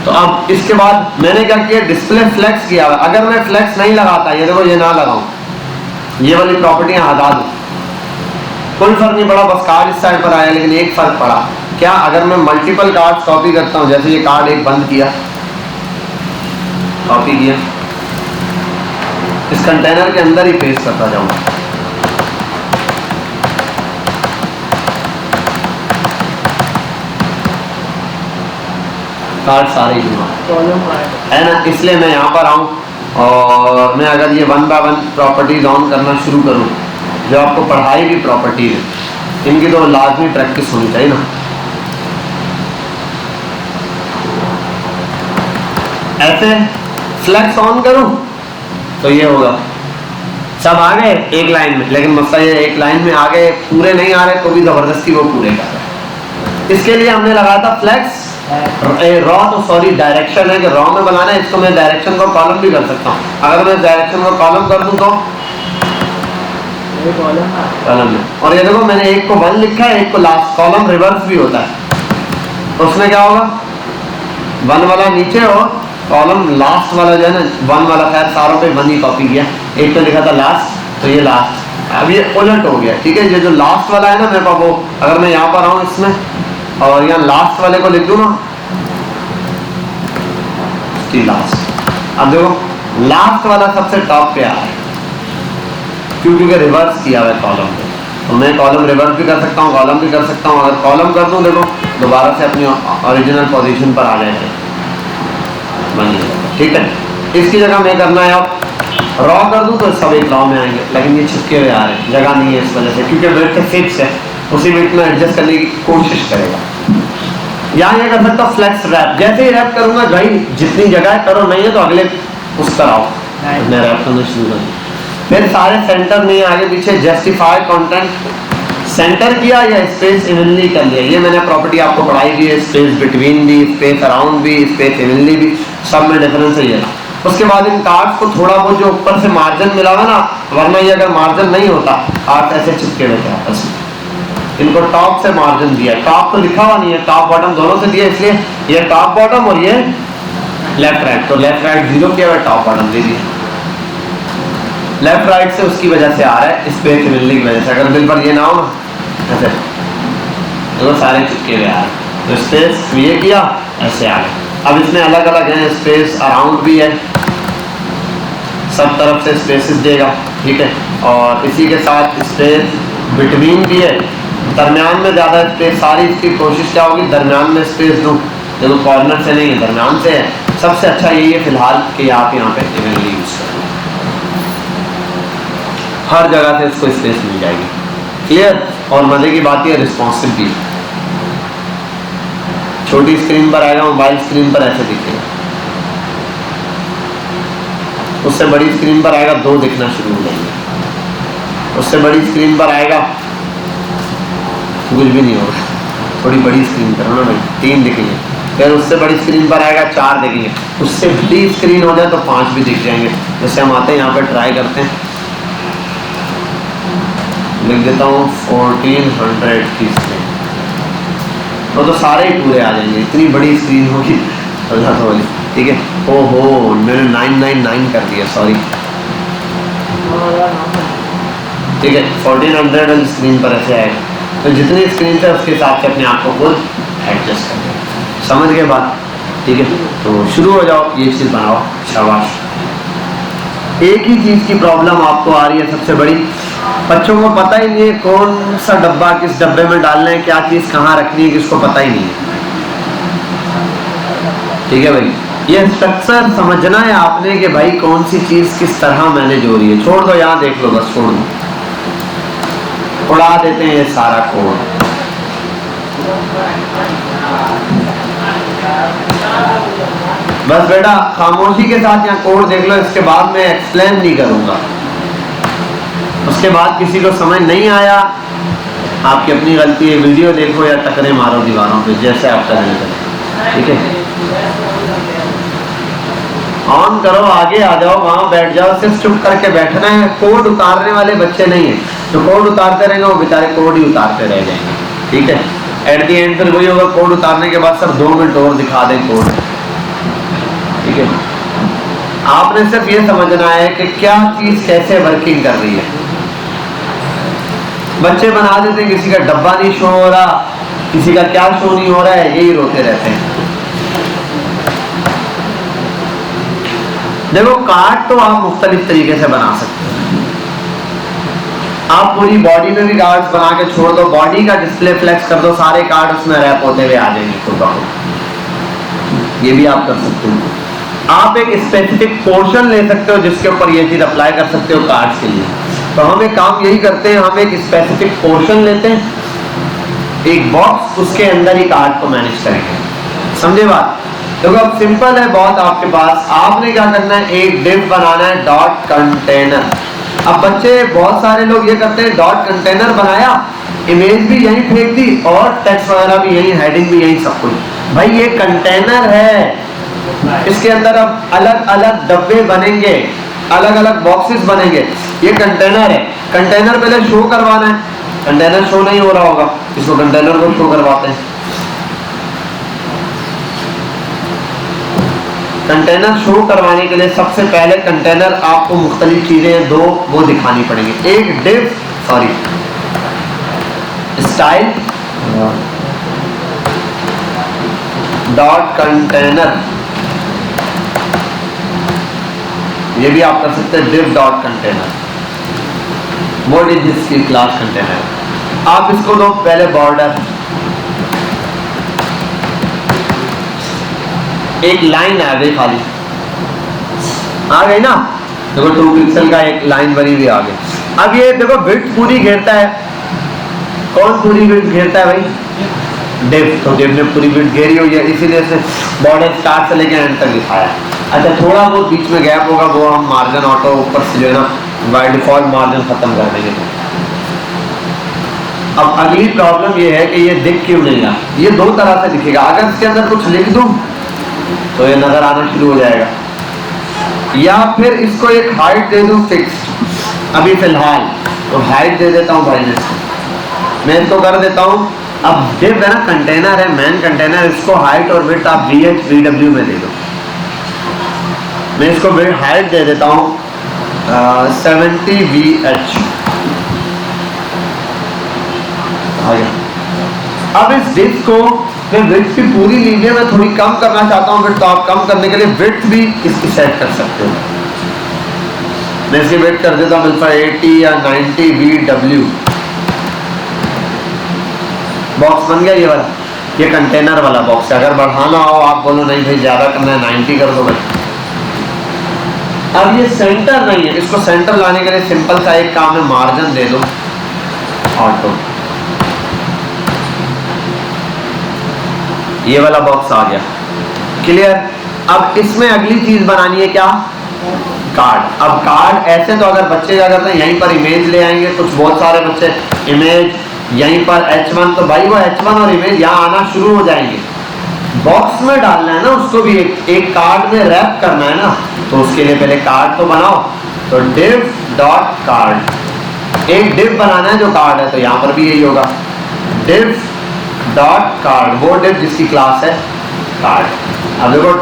तो अब इसके बाद मैंने क्या किया, डिस्प्ले फ्लेक्स किया हुआ। अगर मैं फ्लेक्स नहीं लगाता, ये देखो ये ना लगाऊं, ये वाली प्रॉपर्टियां हटा दूं, कोई फर्क नहीं पड़ा, बस कार्ड इस साइड पर आया। लेकिन एक फर्क पड़ा, क्या? अगर मैं मल्टीपल कार्ड कॉपी करता हूँ, जैसे ये कार्ड एक बंद किया, कॉपी किया, इस कंटेनर के अंदर ही पेस्ट करता जाऊंगा, कार्ड सारे ही है ना। इसलिए मैं यहाँ पर आऊँ और मैं अगर ये 1 बाय 1 प्रॉपर्टीज ऑन करना शुरू करूँ, जो आपको पढ़ाई की प्रॉपर्टीज है, इनकी तो लाजमी प्रैक्टिस होनी चाहिए ना। ऐसे फ्लैक्स ऑन करूँ तो ये होगा, सब आ गए एक लाइन में। लेकिन मसला ये एक लाइन में आ गए, पूरे नहीं आ रहे तो भी जबरदस्ती वो पूरे कर रहे। इसके लिए हमने लगाया था फ्लैक्स रॉ, तो सॉरी डायरेक्शन है कि रॉ में बनाना है। इसको मैं डायरेक्शन को कॉलम भी कर सकता हूँ। अगर मैं डायरेक्शन को कॉलम कर दूं तो कॉलम में, और ये देखो मैंने एक को 1 लिखा है, एक को लास्ट। कॉलम रिवर्स भी होता है, तो उसमें क्या होगा, 1 वाला नीचे और कॉलम लास्ट वाला जो है ना 1 वाला, खैर सारों पे 1 ही कॉपी किया। एक पे लिखा था लास्ट, तो ये लास्ट। अब ये उलट हो गया, ठीक है। ये जो लास्ट वाला है ना मेरे पास, वो अगर मैं यहाँ पर आऊँ इसमें और यहाँ लास्ट वाले को लिख दूँ ना, लास्ट। अब देखो लास्ट वाला सबसे टॉप पे आ रहा है, क्योंकि रिवर्स किया हुआ है कॉलम पे। तो मैं कॉलम रिवर्स भी कर सकता हूँ, कॉलम भी कर सकता हूँ। अगर कॉलम कर दूँ, देखो दोबारा से अपनी ओरिजिनल पोजीशन पर आ जाएगा, ठीक है। इसकी जगह मैं करना है अब रॉ कर दूं तो सब एक रॉ में आएंगे, लेकिन ये छिपके हुए आ रहे हैं, जगह नहीं है इस वजह से, क्योंकि वेट फिक्स है, उसी वेट में एडजस्ट करने की कोशिश करेगा। यहाँ ये कर सकता हूँ फ्लैक्स रैप। जैसे ही रैप करूंगा भाई, जितनी जगह करो, नहीं है तो अगले उस पर आओ, मैं रैप करना शुरू कर दूँ। फिर सारे सेंटर नहीं, आगे पीछे जस्टिफाई कंटेंट सेंटर किया या स्पेस इवनली कर लिया। ये मैंने प्रॉपर्टी आपको पढ़ाई की है, स्पेस बिटवीन भी, स्पेस अराउंड भी, स्पेस इवनली भी, सब में डिफरेंस है ये। उसके बाद इन कार्ड्स को थोड़ा बहुत जो ऊपर से मार्जिन मिला हुआ ना, वरना ये अगर मार्जिन नहीं होता कार्ड ऐसे चिपके रहते हैं आपस में। इनको टॉप से मार्जिन दिया, टॉप तो लिखा हुआ नहीं है, टॉप बॉटम दोनों से दिया, इसलिए ये टॉप बॉटम और ये लेफ्ट राइट, तो लेफ्ट राइट 0 किया हुआ, टॉप बॉटम दे दिया। लेफ्ट राइट से उसकी वजह से आ रहा है, स्पेस मिलने की वजह से। अगर बिल पर ये ना हो ना ऐसे तो सारे चिपके हुए आ रहे, तो स्पेस ये किया ऐसे आ गए। अब इसमें अलग अलग है, स्पेस अराउंड भी है, सब तरफ से स्पेसेस देगा, ठीक है। और इसी के साथ स्पेस बिटवीन भी है, दरमियान में ज़्यादा स्पेस, सारी इसकी कोशिश क्या होगी दरमियान में स्पेस दूँ, देखो कॉर्नर से नहीं है दरमियान से है। सबसे अच्छा यही है फिलहाल कि आप यहाँ पे इवनली यूज करें, हर जगह से इसको स्पेस मिल जाएगी, क्लियर। और मजे की बात है रिस्पॉन्सिव भी, छोटी स्क्रीन पर आएगा, मोबाइल स्क्रीन पर ऐसे दिखेगा, उससे बड़ी स्क्रीन पर आएगा 2 दिखना शुरू हो जाएंगे, उससे बड़ी स्क्रीन पर आएगा कुछ भी नहीं होगा, थोड़ी बड़ी स्क्रीन पर ना भाई 3 दिखेंगे, फिर उससे बड़ी स्क्रीन पर आएगा 4 दिखेंगे, उससे बड़ी स्क्रीन हो जाए तो 5 भी दिख जाएंगे। जैसे हम आते हैं यहाँ पर ट्राई करते हैं, लिख देता हूँ 1400 की स्क्रीन, तो सारे ही पूरे आ जाएंगे, इतनी बड़ी स्क्रीन होगी वाली, ठीक है। ओहो मैंने 999 कर दिया, सॉरी, ठीक है। 1400 वाली स्क्रीन पर ऐसे आएगा, तो जितनी स्क्रीन है उसके हिसाब से अपने आप को खुद एडजस्ट कर दो, समझ गए बात, ठीक है। तो शुरू हो जाओ, ये चीज़ बनाओ, शाबाश। एक ही चीज़ की प्रॉब्लम आपको आ रही है सबसे बड़ी, बच्चों को पता ही नहीं है कौन सा डब्बा किस डब्बे में डालना है, क्या चीज़ कहाँ रखनी है, किसको पता ही नहीं है, ठीक है भाई। ये स्ट्रक्चर समझना है आपने कि भाई कौन सी चीज़ किस तरह मैनेज हो रही है। छोड़ दो यहाँ, देख लो बस, छोड़ दो, उड़ा देते हैं ये सारा कोड। बस बेटा खामोशी के साथ यहाँ कोड देख लो, इसके बाद मैं एक्सप्लेन नहीं करूँगा। उसके बाद किसी को समझ नहीं आया, आपकी अपनी गलती है, वीडियो देखो या टकरे मारो दीवारों पे, जैसे आप करने करें, ठीक है। ऑन करो, आगे आ जाओ, वहाँ बैठ जाओ, सिर्फ चुप करके बैठना है। कोड उतारने वाले बच्चे नहीं है, जो कोड उतारते रहेंगे वो बेचारे कोड ही उतारते रह जाएंगे, ठीक है। एट दी एंड फिर वही होगा, कोड उतारने के बाद सर 2 मिनट और दिखा दें कोड, ठीक है। आपने सिर्फ ये समझना है कि क्या चीज़ कैसे वर्किंग कर रही है। बच्चे बना देते हैं किसी का डब्बा नहीं शो हो रहा, किसी का क्या शो नहीं हो रहा है, यही रोते रहते हैं। देखो कार्ड तो आप मुख्तलिफ तरीके से बना सकते हैं, आप पूरी बॉडी में भी कार्ड्स बना के छोड़ दो, बॉडी का डिस्प्ले फ्लेक्स कर दो, सारे कार्ड उसमें रैप होते हुए आ जाएंगे खुद ब खुद, ये भी आप कर सकते हो। आप एक स्पेसिफिक पोर्शन ले सकते हो जिसके ऊपर ये चीज अप्लाई कर सकते हो कार्ड्स के लिए। तो हम एक काम यही करते हैं, हम एक स्पेसिफिक पोर्शन लेते हैं, एक बॉक्स, उसके अंदर ही कार्ड को मैनेज करेंगे, समझे बात। देखो अब सिंपल है बहुत आपके पास, आपने क्या करना है, एक डिव बनाना है, डॉट कंटेनर। अब बच्चे बहुत सारे लोग ये करते हैं, डॉट कंटेनर बनाया, इमेज भी यहीं फेंक दी और टेक्स्ट वगैरह भी यहीं, हेडिंग भी यहीं, सब कुछ। भाई ये कंटेनर है, इसके अंदर अब अलग अलग डब्बे बनेंगे, अलग अलग बॉक्सेस बनेंगे, ये कंटेनर है। कंटेनर पहले शो करवाना है, कंटेनर शो नहीं हो रहा होगा, इसको कंटेनर को शो करवाते हैं। कंटेनर शो करवाने के लिए सबसे पहले कंटेनर आपको मुख्तलिफ चीजें 2 वो दिखानी पड़ेंगी, एक div, sorry style dot container, ये भी आप कर सकते हैं, div dot container, what is this की क्लास कंटेनर। आप इसको दो पहले बॉर्डर, एक लाइन आ गई खाली, आ गई ना, देखो 2 पिक्सल का एक लाइन बनी हुई आ गई। अब ये देखो विड्थ पूरी घेरता है, कौन पूरी विड्थ घेरता है भाई, डिव, तो डिव ने पूरी विड्थ घेरी हुई है, इसीलिए से बॉर्डर स्टार्ट से लेकर एंड तक दिखाया। अच्छा थोड़ा बहुत बीच में गैप होगा, वो हम मार्जिन ऑटो ऊपर से जो है ना बाय डिफॉल्ट मार्जिन खत्म कर देंगे। अब अगली प्रॉब्लम ये है कि ये दिख क्यों नहीं रहा, ये 2 तरह से दिखेगा। अगर इसके अंदर कुछ लिख दूं तो ये नजर आना शुरू हो जाएगा, या फिर इसको एक हाइट दे दूं फिक्स अभी फिलहाल, तो हाइट दे देता हूं भाई मैं इसको कर देता हूं। अब डिव है ना, कंटेनर है, मेन कंटेनर, इसको हाइट और विड्थ आप VH VW में दे दो। मैं इसको हाइट दे देता हूं 70 VH। अब इस डिव को मैं विड्थ की पूरी लीजिए, मैं थोड़ी कम करना चाहता हूं विड्थ, तो आप कम करने के लिए विड्थ भी इसकी सेट कर सकते हो। मैं इसकी विड्थ कर देता हूं 80 या 90 VW। बॉक्स बन गया ये वाला, ये कंटेनर वाला बॉक्स है। अगर बढ़ाना हो, आप बोलो नहीं भाई ज्यादा करना है 90 कर दो भाई। अब ये सेंटर नहीं है, इसको सेंटर लाने के लिए सिंपल सा एक काम है, मार्जिन दे दो ऑटो। ये वाला बॉक्स आ गया, क्लियर। अब इसमें अगली चीज बनानी है क्या, कार्ड। अब कार्ड ऐसे तो अगर बच्चे क्या करते हैं, यहीं पर इमेज ले आएंगे, कुछ बहुत सारे बच्चे इमेज यहीं पर H1, तो भाई वो H1 और इमेज यहाँ आना शुरू हो जाएंगे। बॉक्स में डालना है ना उसको भी, एक कार्ड में रैप करना है ना, तो उसके लिए पहले कार्ड तो बनाओ। तो div डॉट कार्ड, एक div बनाना है जो कार्ड है, तो यहाँ पर भी यही होगा div डॉट कार्ड, वो div जिसकी क्लास है कार्ड। अब देखो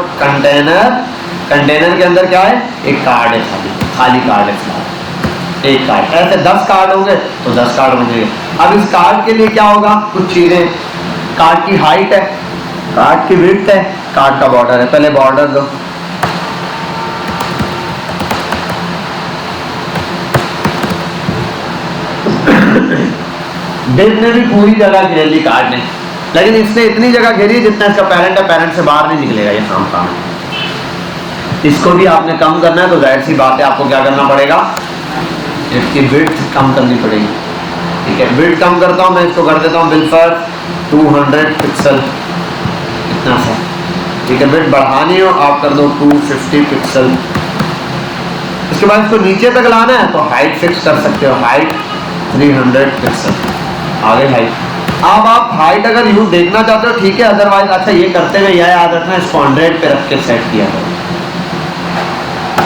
कंटेनर के अंदर क्या है, एक कार्ड है, खाली कार्ड है, एक कार्ड। ऐसे 10 कार्ड होंगे तो 10 कार्ड बनेंगे। अब इस कार्ड के लिए क्या होगा, कुछ चीजें, कार्ड की हाइट है, कार्ड की विड्थ है, कार्ड का बॉर्डर है। पहले बॉर्डर दो, डिव ने भी पूरी जगह घेर ली कार्ड ने, लेकिन इसने इतनी जगह घेरी जितना इसका पेरेंट है, पेरेंट से बाहर नहीं निकलेगा ये काम। इसको भी आपने कम करना है, तो जाहिर सी बात है आपको क्या करना पड़ेगा, इसकी विड्थ कम करनी पड़ेगी। ठीक है, विड्थ कम करता हूं मैं, इसको कर देता हूं बिल्फर 200 पिक्सल, इतना सा। ठीक है, विड्थ बढ़ानी हो आप कर दो 250 पिक्सल। इसके बाद इसको नीचे तक लाना है तो हाइट फिक्स कर सकते हो, हाइट 300 पिक्सल। आगे हाइट, अब आप हाइट अगर यूं देखना चाहते हो ठीक है, अदरवाइज अच्छा ये करते हुए यह याद रखना, इसको 100 पे रख के सेट किया करो।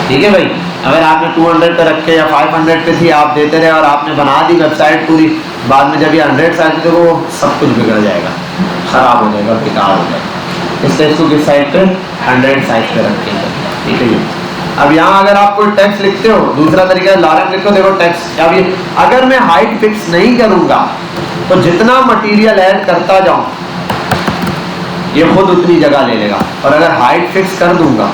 ठीक है भाई, अगर आपने 200 पे रखे या 500 पे थी, आप देते रहे और आपने बना दी वेबसाइट पूरी, बाद में जब ये 100 साइज पे, वो सब कुछ बिगड़ जाएगा, खराब हो जाएगा, बेकार हो जाएगा। इसलिए इसको किस साइड पे, 100 साइज पे रखेंगे। ठीक है। अब यहाँ अगर आप कोई टेक्स्ट लिखते हो, दूसरा तरीका लारम लिखो, देखो टेक्स्ट। अब ये अगर मैं हाइट फिक्स नहीं करूंगा तो जितना मटेरियल ऐड करता जाऊं ये खुद उतनी जगह ले लेगा, और अगर हाइट फिक्स कर दूंगा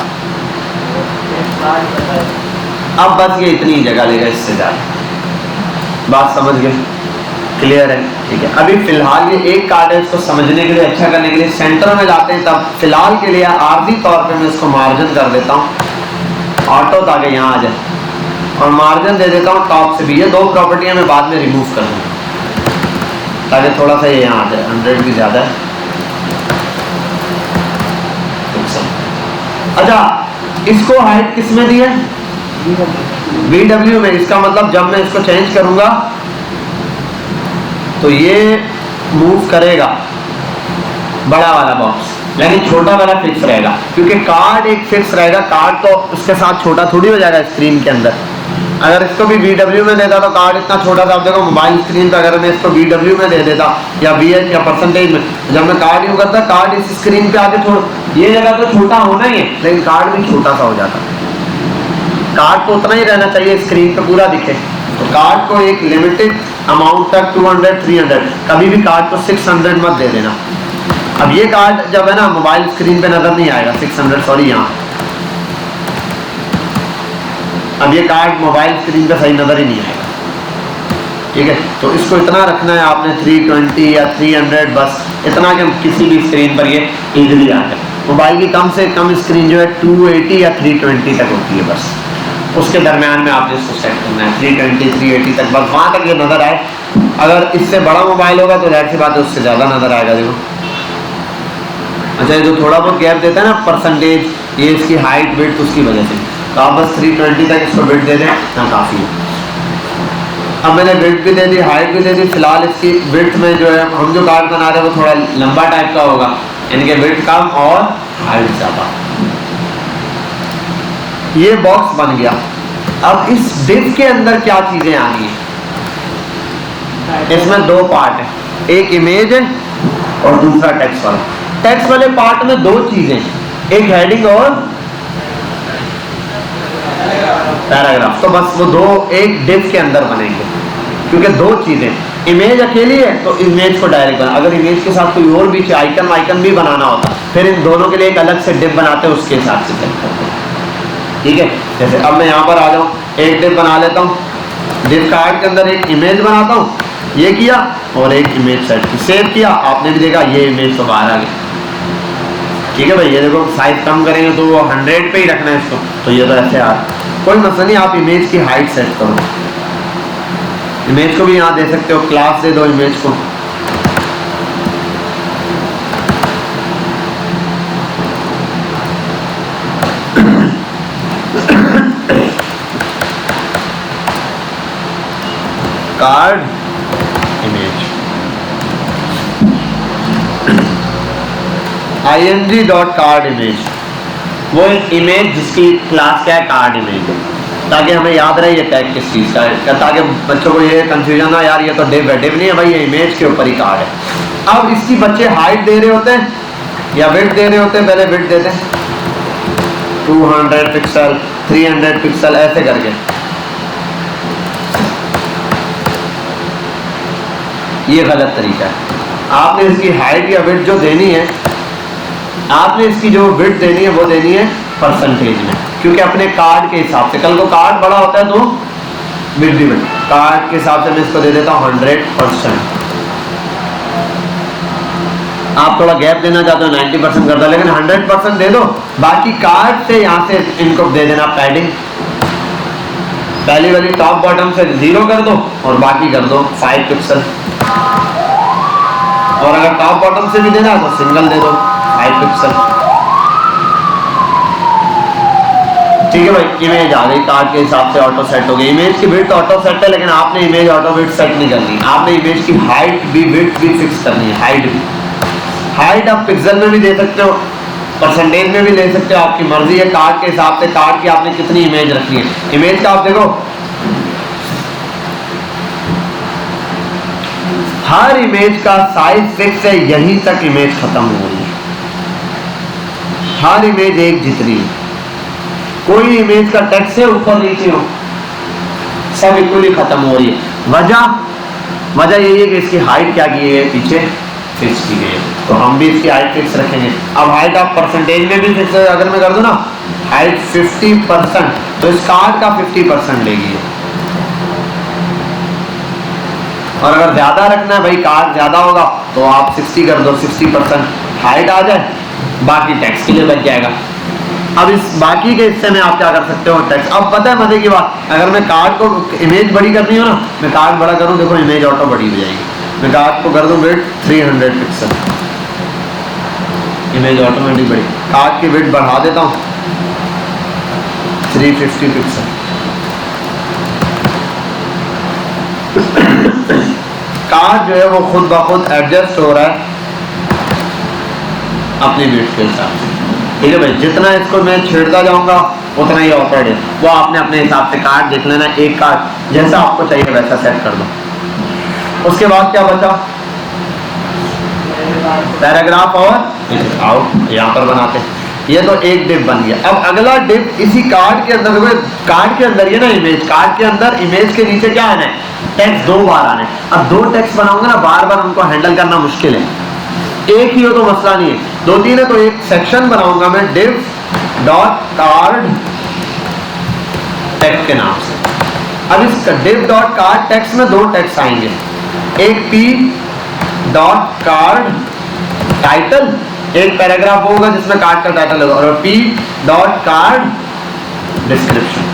अब बस ये इतनी जगह लेगा, इससे ज्यादा। बात समझ गए, क्लियर है। ठीक है, अभी फिलहाल ये एक कार्ड है, इसको समझने के लिए, अच्छा करने के लिए सेंटर में लाते हैं। तब फिलहाल के लिए आर्जी तौर पे मैं इसको मार्जिन कर देता हूँ ऑटो, ताकि यहाँ आ जाए, और मार्जिन दे देता हूँ टॉप से भी। ये दो प्रॉपर्टियां मैं बाद में रिमूव कर दूँगा ताकि थोड़ा सा ये यहाँ आ जाए, 100 भी ज्यादा है। अच्छा, इसको हाइट किस में दी है, VW में। इसका मतलब जब मैं इसको चेंज करूंगा तो ये मूव करेगा बड़ा वाला बॉक्स, लेकिन छोटा वाला फिक्स रहेगा, क्योंकि कार्ड एक फिक्स रहेगा। कार्ड तो उसके साथ छोटा थोड़ी हो जाएगा स्क्रीन के अंदर। अगर इसको भी VW में देता तो कार्ड इतना छोटा था। आप देखो मोबाइल स्क्रीन पर अगर मैं इसको VW में दे देता या VH या परसेंटेज में, जब मैं कार्ड यूज करता, कार्ड इस स्क्रीन पे आके ये जगह तो छोटा होना ही है, लेकिन कार्ड भी छोटा सा हो जाता। कार्ड तो उतना ही रहना चाहिए स्क्रीन पे पूरा दिखे। तो कार्ड को एक लिमिटेड अमाउंट तक 200 300, कभी भी कार्ड को 600 मत दे देना। अब ये कार्ड जब है ना मोबाइल स्क्रीन पे नजर नहीं आएगा, 600 सॉरी यहाँ, अब ये कार्ड मोबाइल स्क्रीन पे सही नजर ही नहीं आएगा। ठीक है, तो इसको इतना रखना है आपने 320 या 300, बस इतना कि किसी भी स्क्रीन पर ये इजीली आ जाए। मोबाइल की कम से कम स्क्रीन जो है 280 या 320 तक होती है, बस उसके दरमियान में आपने इसको सेट करना है, 320 380 तक, बस वहाँ तक ये नज़र आए। अगर इससे बड़ा मोबाइल होगा तो जाहिर सी बात है उससे ज़्यादा नज़र आएगा। देखो, अच्छा ये जो थोड़ा बहुत गैप देता है ना परसेंटेज, ये इसकी हाइट विड्थ उसकी वजह से, तो आप बस 320 तक इसको विड्थ दे दें ना, काफ़ी है। अब मैंने विड्थ भी दे दी, हाइट भी दे दी। फिलहाल इसकी विड्थ में जो है हम जो कार्ड बना रहे हैं वो थोड़ा लंबा टाइप का होगा, यानी कि विड्थ कम और हाइट ज़्यादा। ये बॉक्स बन गया। अब इस डिव के अंदर क्या चीजें आनी है? इसमें दो पार्ट है, एक इमेज है और दूसरा टेक्स्ट वाला। टेक्स्ट वाले पार्ट में दो चीजें, एक हेडिंग और पैराग्राफ। तो बस वो दो एक डिव के अंदर बनेंगे, क्योंकि दो चीजें, इमेज अकेली है तो इमेज को डायरेक्ट बना, अगर इमेज के साथ कोई और भी आइकन वाइकन भी बनाना होता फिर इन दोनों के लिए एक अलग से डिव बनाते, उसके हिसाब से सेट करते। ठीक है, जैसे अब मैं यहाँ पर आ जाऊँ, एक डिव बना लेता हूँ, डिव कार्ड के अंदर एक इमेज बनाता हूँ, ये किया और एक इमेज सेट की, सेव किया, आपने भी देखा ये इमेज तो बाहर आ गई। ठीक है भाई, ये देखो साइज कम करेंगे तो वो 100 पे ही रखना है इसको, तो ये तो ऐसे आ कोई मसला नहीं। आप इमेज की हाइट सेट करो, इमेज को भी यहाँ दे सकते हो, क्लास दे दो इमेज को। कार्ड इमेज ing.card इमेज, वो एक इमेज जिसकी क्लास क्या है, कार्ड इमेज है, ताकि हमें याद रहे ये टैग किस चीज़ का है, ताकि बच्चों को ये कंफ्यूजन ना, यार ये तो डिव है, डिव नहीं है भाई, ये इमेज के ऊपर ही कार्ड है। अब इसकी बच्चे हाइट दे रहे होते हैं या विड्थ दे रहे होते हैं, पहले विड्थ देते हैं 200 पिक्सल 300 पिक्सल ऐसे करके। ये गलत तरीका है। आपने इसकी हाइट या विड्थ जो देनी है, आपने इसकी जो विड्थ देनी है वो देनी है परसेंटेज में, क्योंकि अपने कार्ड के हिसाब से, कल को कार्ड बड़ा होता है तो विड्थ भी बड़ी, कार्ड के हिसाब से मैं इसको दे देता हूँ 100%। आप थोड़ा गैप देना चाहते हो 90% कर दो, लेकिन 100% दे दो। बाकी कार्ड से यहाँ से इनको दे देना पैडिंग, पहली वाली टॉप बॉटम से 0 कर दो और बाकी कर दो 5 पिक्सल, और अगर टॉप बॉटम से भी देना तो सिंगल दे दो 5 पिक्सल। ठीक है भाई, इमेज आ गई, कार्ड के हिसाब से ऑटो सेट हो गई। इमेज की विड्थ ऑटो सेट है, लेकिन आपने इमेज ऑटो विड्थ सेट नहीं करनी, आपने इमेज की हाइट भी विड्थ भी फिक्स करनी है। हाइट भी, हाइट आप पिक्सल में भी दे सकते हो, परसेंटेज में भी ले सकते हो, आपकी मर्जी है। कार्ड के हिसाब से, कार्ड की आपने कितनी इमेज रखनी है, इमेज का आप देखो हर इमेज का साइज फिक्स है, यहीं तक इमेज खत्म हो रही है। हर इमेज एक जितनी है, कोई इमेज का टेक्स्ट से ऊपर नीचे हो, सब इक्वली खत्म हो रही है। वजह यही है कि इसकी हाइट क्या की है, पीछे फिक्स की गई है, तो हम भी इसकी हाइट फिक्स रखेंगे। अब हाइट आप परसेंटेज में भी फिक्स, अगर मैं कर दूं ना हाइट 50%, तो इस कार्ड का 50% लेगी है। और अगर ज्यादा रखना है भाई, कार्ड ज्यादा होगा तो आप 60 कर दो, 60% हाइट आ जाए, बाकी टैक्स के लिए बच जाएगा। अब इस बाकी के हिस्से में आप क्या कर सकते हो, टैक्स। अब पता है मजे की बात, अगर मैं कार्ड को इमेज बड़ी करनी हो ना, मैं कार्ड बड़ा करूं, देखो इमेज ऑटो बड़ी हो जाएगी। मैं कार्ड को कर दूं विड्थ 300 पिक्सल, इमेज ऑटोमेटिक बड़ी। कार्ड की विड्थ बढ़ा देता हूं 350 पिक्सल। कार्ड जो है वो खुद ब खुद एडजस्ट हो रहा है अपनी विड्थ के हिसाब से। ठीक है भाई, जितना इसको मैं छेड़ता जाऊंगा उतना ही ऑपरेट है, वो आपने अपने हिसाब से कार्ड देख लेना, एक कार्ड जैसा आपको चाहिए वैसा सेट कर दो। उसके बाद क्या बचा, पैराग्राफ और आओ यहाँ पर बनाते हैं। ये तो एक डिव बन गया। अब अगला डिव इसी कार्ड के अंदर, कार्ड के अंदर ये ना इमेज, कार्ड के अंदर इमेज के नीचे क्या आना है, टेक्स्ट 2 बार आने। अब 2 टेक्स्ट बनाऊंगा ना, बार बार उनको हैंडल करना मुश्किल है। एक ही हो तो मसला नहीं है, 2-3 है तो एक सेक्शन बनाऊंगा मैं div डॉट कार्ड टेक्स्ट के नाम से। अब इस div डॉट कार्ड टेक्स्ट में 2 टेक्स्ट आएंगे, एक p डॉट कार्ड टाइटल, एक पैराग्राफ होगा जिसमें कार्ड का टाइटल होगा, और p डॉट कार्ड डिस्क्रिप्शन।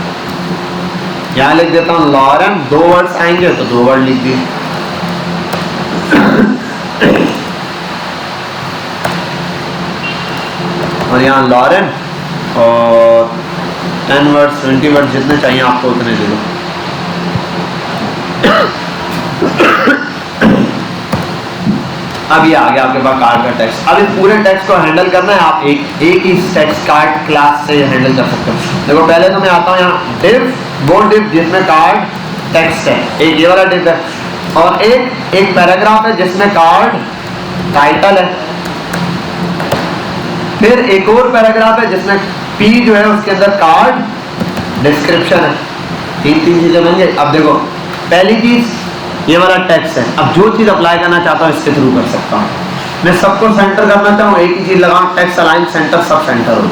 यहां लिख देता हूं लॉरेन, 2 वर्ड्स आएंगे तो 2 वर्ड लिख दिए। और यहाँ लॉरेन, और 10 वर्ड्स 20 वर्ड्स जितने चाहिए आपको उतने दे दो। अब ये आ गया आपके पास कार्ड का टेक्स्ट। अब इस पूरे टेक्स्ट को हैंडल करना है, आप एक ही टेक्स्ट कार्ड क्लास से हैंडल कर सकते हो। देखो पहले तो मैं आता हूँ यहाँ डिव, वो डिव जिसमें कार्ड टेक्स्ट है, एक ये वाला डिव है, और एक पैराग्राफ है जिसमें कार्ड टाइटल है, फिर एक और पैराग्राफ है जिसमें पी जो है उसके अंदर कार्ड डिस्क्रिप्शन है। तीन चीजें बन गई। अब देखो पहली चीज ये वाला टेक्स्ट है। अब जो चीज अप्लाई करना चाहता हूँ इसके थ्रू कर सकता हूँ। मैं सबको सेंटर करना चाहूँ, एक ही चीज लगाऊं, text align centre sub centre हो जाए।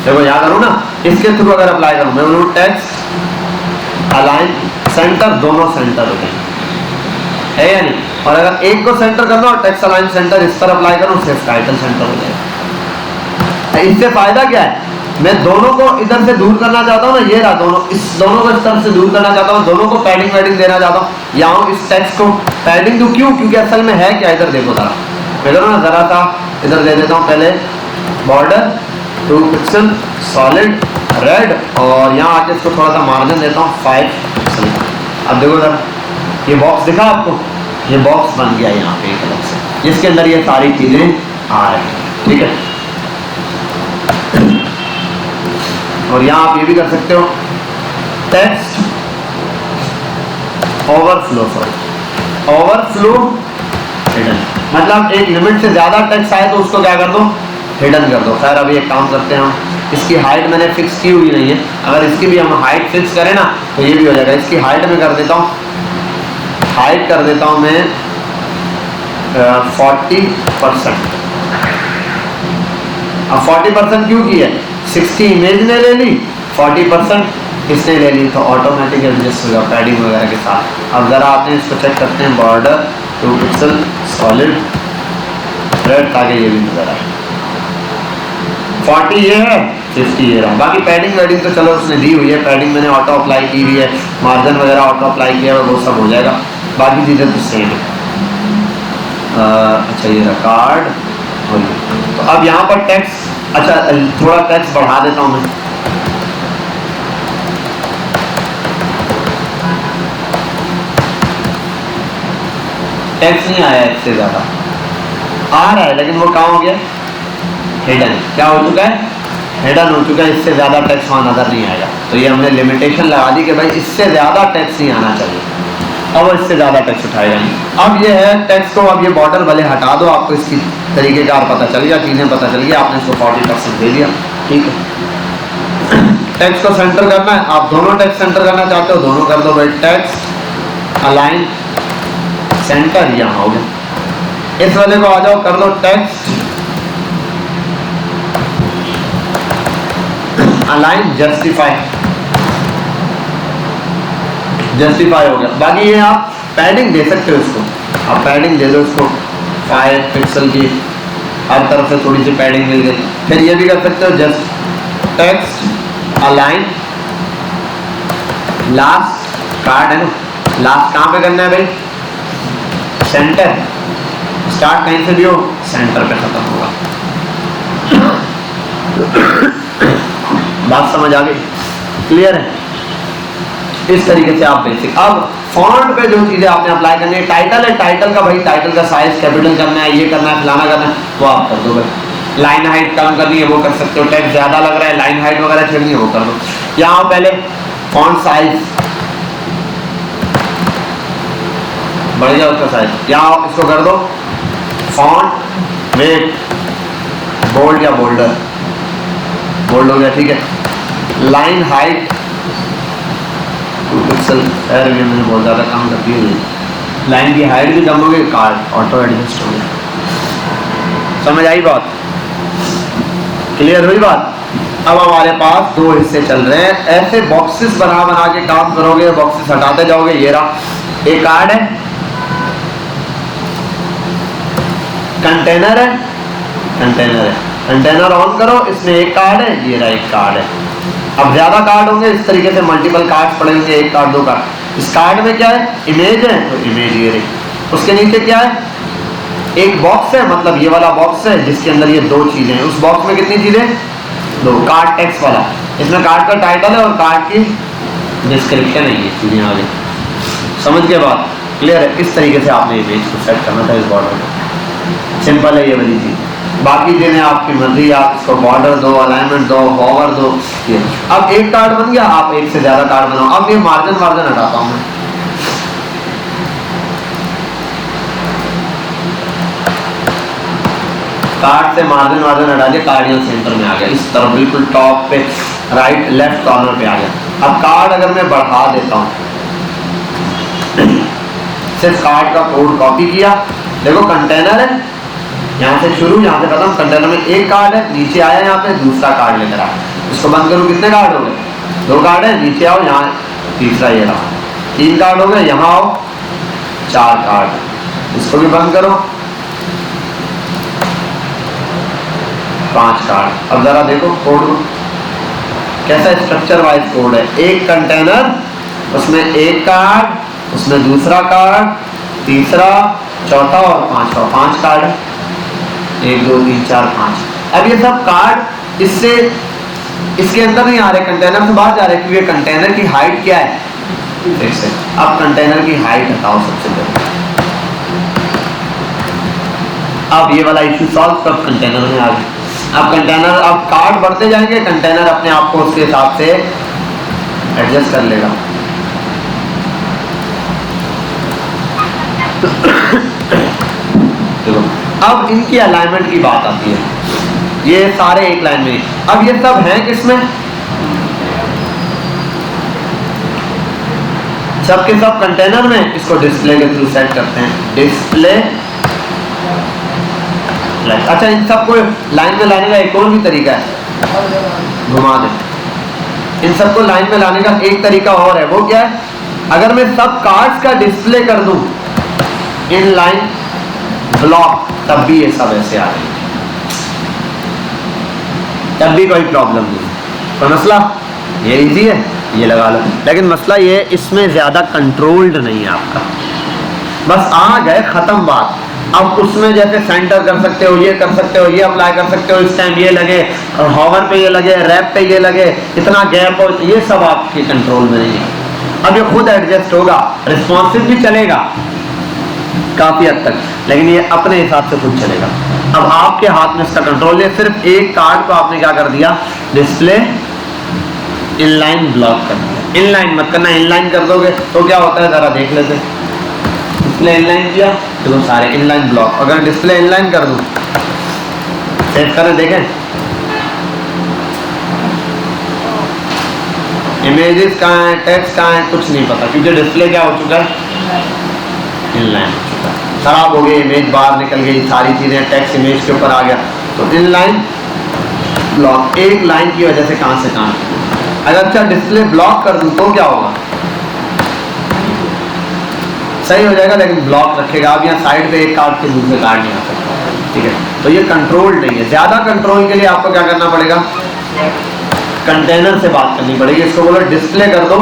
देखो याद करूँ ना, इसके थ्रू अगर अप्लाई करूँ, मैं बोलूँ टेक्स्ट अलाइन सेंटर, दोनों सेंटर हो जाए, है या नहीं। और अगर एक को सेंटर करना और टेक्स्ट अलाइन सेंटर इस पर अप्लाई करूँ, सिर्फ टाइटल सेंटर हो जाएगा। इससे फायदा क्या है, मैं दोनों को इधर से दूर करना चाहता हूँ ना, ये रहा दोनों, इस दोनों को इस तरफ से दूर करना चाहता हूँ, दोनों को पैडिंग वैडिंग देना चाहता हूँ, यहाँ इस टेक्स्ट को पैडिंग दूँ, क्यों? क्योंकि असल में है क्या, इधर देखो जरा, इधर ना जरा सा इधर दे देता हूँ पहले बॉर्डर 2 पिक्सल सॉलिड रेड, और यहाँ आके इसको थोड़ा सा मार्जिन देता हूँ 5 पिक्सल। अब देखो जरा ये बॉक्स दिखा आपको, ये बॉक्स बन गया यहाँ पे एक अलग से, जिसके अंदर ये सारी चीजें आ रही हैं, ठीक है। और यहाँ आप ये भी कर सकते हो टेक्स्ट ओवरफ्लो, ओवरफ्लो हिडन, मतलब एक लिमिट से ज्यादा टेक्स्ट आए तो उसको क्या कर दो, हिडन कर दो। खैर अभी एक काम करते हैं हम, इसकी हाइट मैंने फिक्स की हुई नहीं है, अगर इसकी भी हम हाइट फिक्स करें ना तो ये भी हो जाएगा। इसकी हाइट में कर देता हूँ, हाइट कर देता हूँ मैं 40%। अब 40% क्यों की है, 60 इमेज ने ले ली, 40% इसने ले ली, तो ऑटोमेटिक एडजस्ट होगा पैडिंग वगैरह के साथ। अब ज़रा आपने इसको चेक करते हैं, बॉर्डर 2 पिक्सल सॉलिड रेड, ताकि ये भी नजर आए। 40 ये है, 50 ये रहा। बाकी पैडिंग वेडिंग तो चलो उसने दी हुई है, पैडिंग मैंने ऑटो अप्लाई की हुई है, मार्जिन वगैरह ऑटो अप्लाई किया है, वो सब हो जाएगा। बाकी चीज़ें तो सेम है। अच्छा ये रहा कार्ड, तो अब यहाँ पर टेक्स्ट, अच्छा थोड़ा टेक्स्ट बढ़ा देता हूँ मैं, टेक्स्ट नहीं आया इससे ज्यादा, आ रहा है लेकिन वो कहाँ हो गया, हिडन। क्या हो चुका है, हिडन हो चुका है, इससे ज्यादा टेक्स्ट वहाँ नजर नहीं आएगा। तो ये हमने लिमिटेशन लगा दी कि भाई इससे ज्यादा टेक्स्ट नहीं आना चाहिए, अब इससे ज्यादा टेक्स्ट उठाएगा नहीं। अब ये है टेक्स्ट को, अब ये बॉर्डर वाले हटा दो, आपको इसकी तरीकेकार पता चल गया, चीजें पता चल गया, आपने इसको 40% दे दिया, ठीक है। टेक्स्ट को सेंटर करना है, आप दोनों टेक्स्ट सेंटर करना चाहते हो, दोनों कर दो भाई, टेक्स्ट अलाइन सेंटर, यहाँ हो गया। इस वाले को आ जाओ, कर दो टेक्स्ट अलाइन जस्टिफाई, जस्टिफाई हो गया। बाकी ये आप पैडिंग दे सकते हो इसको, आप पैडिंग दे दो इसको 5 पिक्सल की, हर तरफ से थोड़ी सी पैडिंग मिल गई। फिर ये भी कर सकते हो just text align last card है ना, लास्ट कहाँ पे करना है भाई, सेंटर, स्टार्ट कहीं से भी हो सेंटर पे खत्म होगा। बात समझ आ गई, क्लियर है। इस तरीके से आप बेसिक, अब फॉन्ट पे जो चीजें आपने अप्लाई करनी है, टाइटल है, टाइटल का भाई टाइटल का साइज कैपिटल करना है, ये करना है, फलाना करना है, वो आप कर दो भाई। लाइन हाइट कम करनी है वो कर सकते हो, टेक्स्ट ज्यादा लग रहा है, लाइन हाइट वगैरह छेड़नी है वो कर दो। यहाँ पहले फॉन्ट साइज बढ़ जाए उसका साइज, यहाँ इसको कर दो फॉन्ट वेट बोल्ड या बोल्डर, बोल्ड हो गया, ठीक है। लाइन हाइट 2 पिक्सल, मैंने बहुत ज़्यादा काम करती है, लाइन की हाइट भी कम हो गई, कार्ड ऑटो एडजस्ट हो गया। समझ आई बात, क्लियर हुई बात। अब हमारे पास 2 हिस्से चल रहे हैं, ऐसे बॉक्सेस बना बना के काम करोगे, बॉक्सेस हटाते जाओगे। ये रहा एक कार्ड है, कंटेनर है, कंटेनर है, कंटेनर ऑन करो, इसमें एक कार्ड है, ये रहा एक कार्ड है। अब ज्यादा कार्ड होंगे इस तरीके से, मल्टीपल कार्ड पड़ेंगे, एक कार्ड 2 कार्ड। इस कार्ड में क्या है, इमेज है, तो इमेज ये रही। उसके नीचे क्या है, एक बॉक्स है, मतलब ये वाला बॉक्स है जिसके अंदर ये 2 चीजें हैं। उस बॉक्स में कितनी चीजें, 2, कार्ड टेक्स्ट वाला, इसमें कार्ड का टाइटल है और कार्ड की डिस्क्रिप्शन है, ये चीजें आगे समझ के बाद क्लियर है। इस तरीके से आपने इमेज को सेट करना था इस बॉर्डर को। सिंपल है ये वाली चीज। बाकी चीजें आपकी मर्जी, आप इसको बॉर्डर दो, अलाइनमेंट दो, होवर दो। ये अब एक कार्ड बन गया, आप एक से ज्यादा कार्ड बनाओ। अब ये मार्जिन हटाता हूं मैं। कार्ड से मार्जिन हटा दिया, कार्ड यहाँ सेंटर में आ गया, इस तरफ बिल्कुल टॉप पे राइट लेफ्ट कॉर्नर पे आ गया। अब कार्ड अगर मैं बढ़ा देता हूँ, सिर्फ कार्ड का कोड कॉपी किया, देखो कंटेनर है, यहाँ से शुरू यहाँ से खत्म, कंटेनर में एक कार्ड है, नीचे आया यहाँ पे दूसरा कार्ड लेकर आया, इसको बंद करूँ, कितने कार्ड हो गए? 2 कार्ड है, नीचे आओ, यहाँ तीसरा ये रहा, 3 कार्ड हो गए, यहाँ आओ 4 कार्ड, इसको भी बंद करो, 5 कार्ड। अब जरा देखो कोड को, कैसा स्ट्रक्चर वाइज कोड है, एक कंटेनर, उसमें एक कार्ड, उसमें दूसरा कार्ड, तीसरा, चौथा और पांचवा, 5 कार्ड है, 1 2 3 4 5। अब ये सब कार्ड इससे इसके अंदर नहीं आ रहे, कंटेनर से बाहर जा रहे, क्योंकि ये कंटेनर की हाइट क्या है, फिक्स है। अब कंटेनर की हाइट हटाओ सबसे पहले। अब ये वाला इश्यू सॉल्व कब कंटेनर में आ गया। अब कंटेनर, अब कार्ड बढ़ते जाएंगे, कंटेनर अपने आप को उसके हिसाब से एडजस्ट कर लेगा। देखो अब इनकी अलाइनमेंट की बात आती है, ये सारे एक लाइन में। अब ये सब हैं किसमें, सब के सब कंटेनर में। इसको डिस्प्ले के थ्रू सेट करते हैं, डिस्प्ले। अच्छा, इन सबको लाइन में लाने का एक और भी तरीका है, घुमा दे। इन सबको लाइन में लाने का एक तरीका और है, वो क्या है, अगर मैं सब कार्ड्स का डिस्प्ले कर दूं इन लाइन ब्लॉक, तब भी ये सब ऐसे आ रहे, तब भी कोई प्रॉब्लम नहीं। तो मसला ये इजी है, ये लगा लो। लेकिन मसला ये इसमें ज्यादा कंट्रोल्ड नहीं है आपका, बस आ गए, खत्म बात। अब उसमें जैसे सेंटर कर सकते हो, ये कर सकते हो, ये अप्लाई कर सकते हो, इस टाइम ये लगे, हॉवर पे ये लगे, रैप पे ये लगे, इतना गैप हो, ये सब आपके कंट्रोल में नहीं है। अब ये खुद एडजस्ट होगा, रिस्पॉन्सिव भी चलेगा काफी हद तक, लेकिन ये अपने हिसाब से खुद चलेगा। अब आपके हाथ में इसका कंट्रोल है। सिर्फ एक कार्ड को आपने क्या कर दिया, डिस्प्ले इनलाइन ब्लॉक कर दिया। इनलाइन मत करना, इनलाइन कर दोगे तो क्या होता है जरा देख लेते। डिस्प्ले इनलाइन किया तो सारे इनलाइन ब्लॉक। अगर डिस्प्ले इनलाइन कर दूं, सेव करें, देखें इमेजेस कहाँ है, टेक्स्ट कहाँ है, कुछ नहीं पता, क्योंकि डिस्प्ले क्या हो चुका है, इनलाइन हो चुका है। खराब हो गई, इमेज बाहर निकल गई, सारी चीजें, टेक्स्ट इमेज के ऊपर आ गया, तो इनलाइन ब्लॉक। एक लाइन की वजह से कहां से कहां। अगर अच्छा डिस्प्ले ब्लॉक कर दूं तो क्या होगा, सही हो जाएगा, लेकिन ब्लॉक रखेगा। अब यहाँ साइड पे एक कार्ड के दूसरे कार्ड नहीं आ सकता, ठीक है। तो ये कंट्रोल नहीं है। ज्यादा कंट्रोल के लिए आपको क्या करना पड़ेगा, कंटेनर से बात करनी पड़ेगी, इसको बोलो डिस्प्ले कर दो।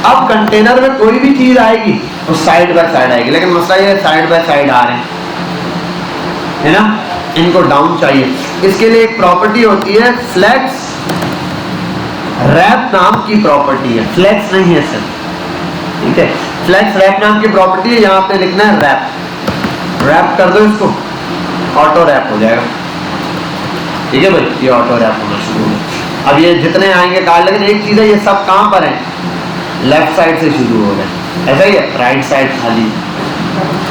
अब कंटेनर में कोई भी चीज आएगी तो साइड बाय साइड आएगी, लेकिन मसला ये साइड बाय साइड आ रहे हैं, है ना, इनको डाउन चाहिए। इसके लिए एक प्रॉपर्टी होती है फ्लेक्स रैप नाम की प्रॉपर्टी है, फ्लेक्स नहीं है सर, ठीक है। फ्लेक्स रैप नाम की प्रॉपर्टी है, यहाँ पे लिखना है रैप। रैप कर दो इसको, ऑटो रैप हो जाएगा, ठीक है भाई, ये ऑटो रैप होना शुरू हो। अब ये जितने आएंगे कार्ड, लेकिन एक चीज है, ये सब कहां पर है, लेफ्ट साइड से शुरू हो गए, ऐसा ही है, राइट साइड खाली।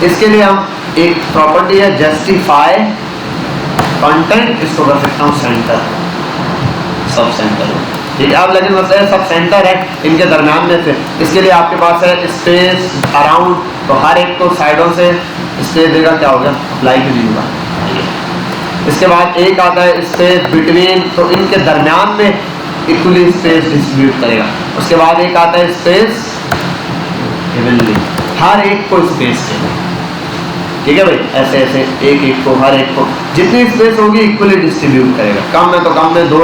इसके लिए हम एक प्रॉपर्टी है जस्टिफाई कंटेंट, इसको कर सकता हूँ सेंटर, सब सेंटर, ठीक है। अब लेकिन मतलब सब सेंटर है इनके दरम्यान में से, इसके लिए आपके पास है स्पेस अराउंड, तो हर एक को साइडों से स्पेस देगा, क्या होगा, अप्लाई के लिए होगा। इसके बाद एक आता है स्पेस बिटवीन, तो इनके दरम्यान में इक्वली स्पेस डिस्ट्रीब्यूट करेगा। उसके बाद एक आता है स्पेस इवनली, हर एक को स्पेस देगा, ठीक है भाई, ऐसे ऐसे एक एक को, हर एक को जितनी स्पेस होगी इक्वली डिस्ट्रीब्यूट करेगा। कम में तो कम में, 2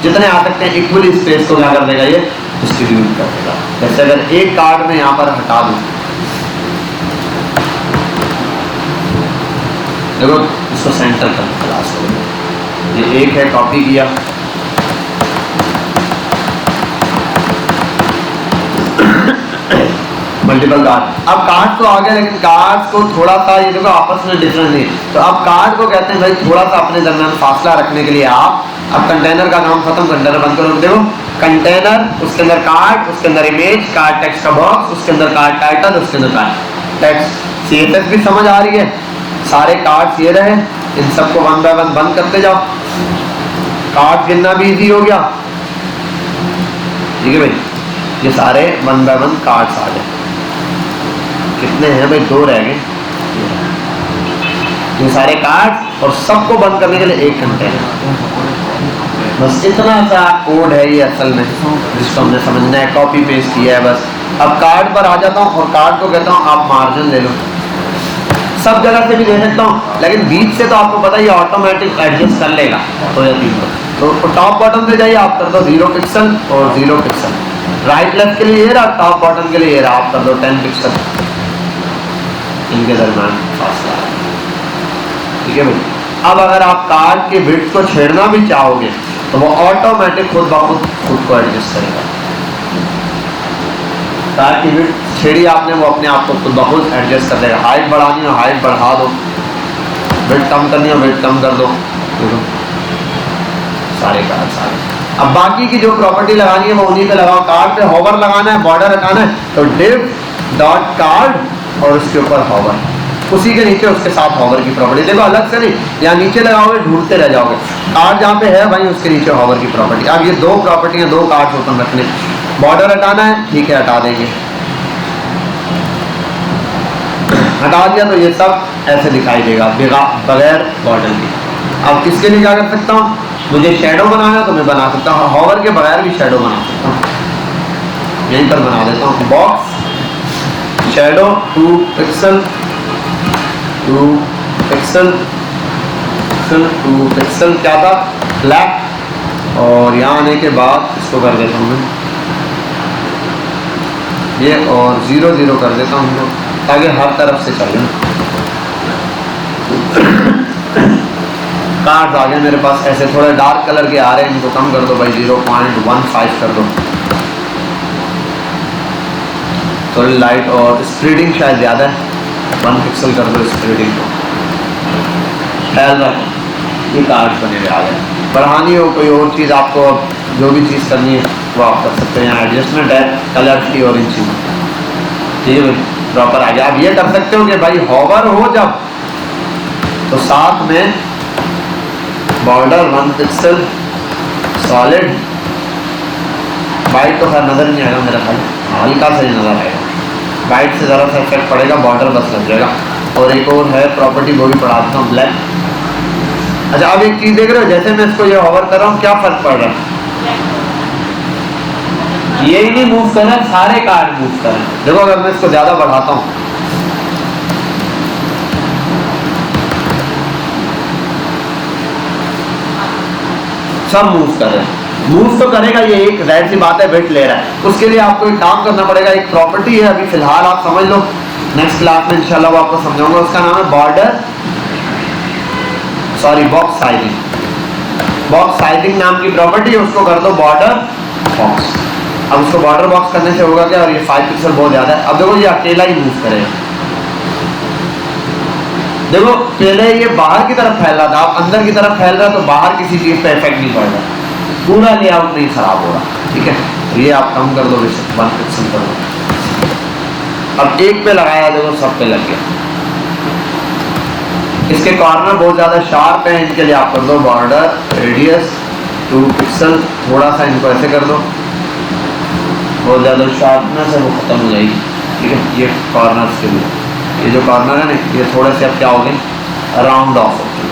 जितने आ सकते हैं इक्वली स्पेस को क्या कर देगा, ये डिस्ट्रीब्यूट कर देगा। जैसे अगर एक कार्ड में यहाँ पर हटा दूं, देखो इसको सेंटर कर क्लास हो, ये एक है, कॉपी किया, मल्टीपल कार्ड। अब कार्ड तो आ गया, लेकिन कार्ड को थोड़ा सा ये देखो आपस में डिफरेंस नहीं है। तो अब कार्ड को कहते हैं भाई थोड़ा सा अपने दरमियान फासला रखने के लिए आप अब कंटेनर का काम खत्म, कंटेनर बंद करो। देखो कंटेनर, उसके अंदर कार्ड, उसके अंदर इमेज, कार्ड टेक्स्ट का बॉक्स, उसके अंदर कार्ड टाइटल, उसके अंदर कार्ड टेक्स्ट। CSS भी समझ आ रही है, सारे कार्ड्स ये रहे, इन सबको वन बाय वन बंद करते जाओ, कार्ड गिनना भी इजी हो गया। ठीक है भाई, ये सारे वन बाय वन कार्ड्स आ गए। कितने हैं भाई? 2 रह गए। ये सारे कार्ड और सबको बंद करने के लिए एक कंटेनर। बस इतना सा कोड है ये असल में, जिसको हमने समझना है, कॉपी पेस्ट किया है बस। अब कार्ड पर आ जाता हूँ और कार्ड को कहता हूँ आप मार्जिन ले लो। सब जगह से भी ले सकता हूँ, लेकिन बीच से तो आपको पता ही ऑटोमेटिक एडजस्ट कर लेगा 2 या 3 तो टॉप बॉटम पे जाइए, आप कर दो 0 पिक्सल और 0 पिक्सल। राइट लेफ्ट के लिए ये रहा, टॉप बॉटम के लिए ये रहा, आप कर दो 10 पिक्सल। इनके दरम्यान फासला है। ठीक है भाई। अब अगर आप कार्ड के विड्थ को छेड़ना भी चाहोगे तो वो ऑटोमेटिक खुद को एडजस्ट करेगा। कार्ड की विड्थ छेड़ी आपने, वो अपने आप को खुद ब खुद एडजस्ट कर देगा। हाइट बढ़ानी हो हाइट बढ़ा दो, विड्थ कम करनी हो विड्थ कम कर दो। देखो सारे कार्ड सारे। अब बाकी की जो प्रॉपर्टी लगानी है वो उन्हीं पे लगाओ। कार्ड पे हॉवर लगाना है, बॉर्डर हटाना है, तो div डॉट कार्ड और उसके ऊपर हॉवर, उसी के नीचे उसके साथ हॉवर की प्रॉपर्टी। देखो अलग से नहीं, यहाँ नीचे लगाओगे ढूंढते रह जाओगे। कार्ड जहाँ पे है भाई उसके नीचे हॉवर की प्रॉपर्टी। अब ये 2 प्रॉपर्टियाँ, 2 कार्ड ओपन रखने। बॉर्डर हटाना है, ठीक है हटा देंगे, हटा दिया तो ये सब ऐसे दिखाई देगा बगैर बॉर्डर के। अब किसके लिए क्या कर सकता हूँ? मुझे शेडो बनाना है तो मैं बना सकता हूँ, हॉवर के बगैर भी शेडो बना सकता हूँ। यहीं पर बना देता हूँ box shadow 2 pixel 2 pixel 2 pixel क्या था? ब्लैक। और यहाँ आने के बाद इसको कर देता हूँ मैं ये, और 0 0 कर देता हूँ ताकि हर तरफ से चले। कार्ड्स आ गए मेरे पास, ऐसे थोड़े डार्क कलर के आ रहे हैं, इनको कम कर दो भाई, 0.15 कर दो, थोड़ी लाइट। और स्प्रेडिंग शायद ज़्यादा है, 1 पिक्सल कर दो स्प्रेडिंग को। ख्याल रखो ये कार्ड्स बने हुए आ गए। बढ़ानी हो कोई और चीज़ आपको, जो भी चीज़ करनी है वो आप कर सकते हैं। यहाँ एडजस्टमेंट है कलर की और इन चीज़ों, ठीक है भाई प्रॉपर आ गया। आप ये कर सकते हो कि भाई हॉवर हो जब तो साथ में बॉर्डर 1 पिक्सल सॉलिड। वाइट तो खैर नज़र नहीं आएगा मेरा भाई, हल्का सा ही नज़र आएगा, वाइट से ज़रा सा इफेक्ट पड़ेगा, बॉर्डर बस लग जाएगा। और एक और है प्रॉपर्टी, वो भी पढ़ा देता हूँ, ब्लैक। अच्छा आप एक चीज़ देख रहे हो, जैसे मैं इसको ये हॉवर कर रहा हूँ क्या फ़र्क पड़ रहा है? ये ही नहीं मूव कर रहा, सारे कार्ड मूव कर रहे हैं। देखो अगर मैं इसको ज़्यादा बढ़ाता हूँ, सब मूव कर रहे हैं। मूव तो करेगा ये, एक जाहिर सी बात है वेट ले रहा है, उसके लिए आपको एक काम करना पड़ेगा। एक प्रॉपर्टी है अभी फिलहाल आप समझ लो, नेक्स्ट क्लास में इंशाल्लाह वो आपको समझाऊंगा। उसका नाम है बॉक्स साइजिंग। बॉक्स साइजिंग नाम की प्रॉपर्टी है, उसको कर दो बॉर्डर बॉक्स। अब उसको बॉर्डर बॉक्स करने से होगा क्या? और ये 5 पिक्सल बहुत ज्यादा है। अब देखो ये अकेला ही मूव करेगा, देखो पहले ये बाहर की तरफ फैल रहा था, अब अंदर की तरफ फैल रहा है, तो बाहर किसी चीज पे इफेक्ट नहीं पड़ रहा, पूरा लेआउट नहीं खराब हो रहा। ठीक है, ये आप कम कर दो, 1 पिक्सल कर दो। अब एक पे लगाया, देखो सब पे लग गया। इसके कॉर्नर बहुत ज्यादा शार्प है, इनके लिए आप कर दो बॉर्डर रेडियस 2 पिक्सल। थोड़ा सा इनको ऐसे कर दो, बहुत ज्यादा शार्पनेस है वो खत्म हो जाएगी। ठीक है, ये कॉर्नर के लिए, ये जो कॉर्नर है ना ये थोड़े से अब क्या हो गए, राउंड ऑफ हो गए।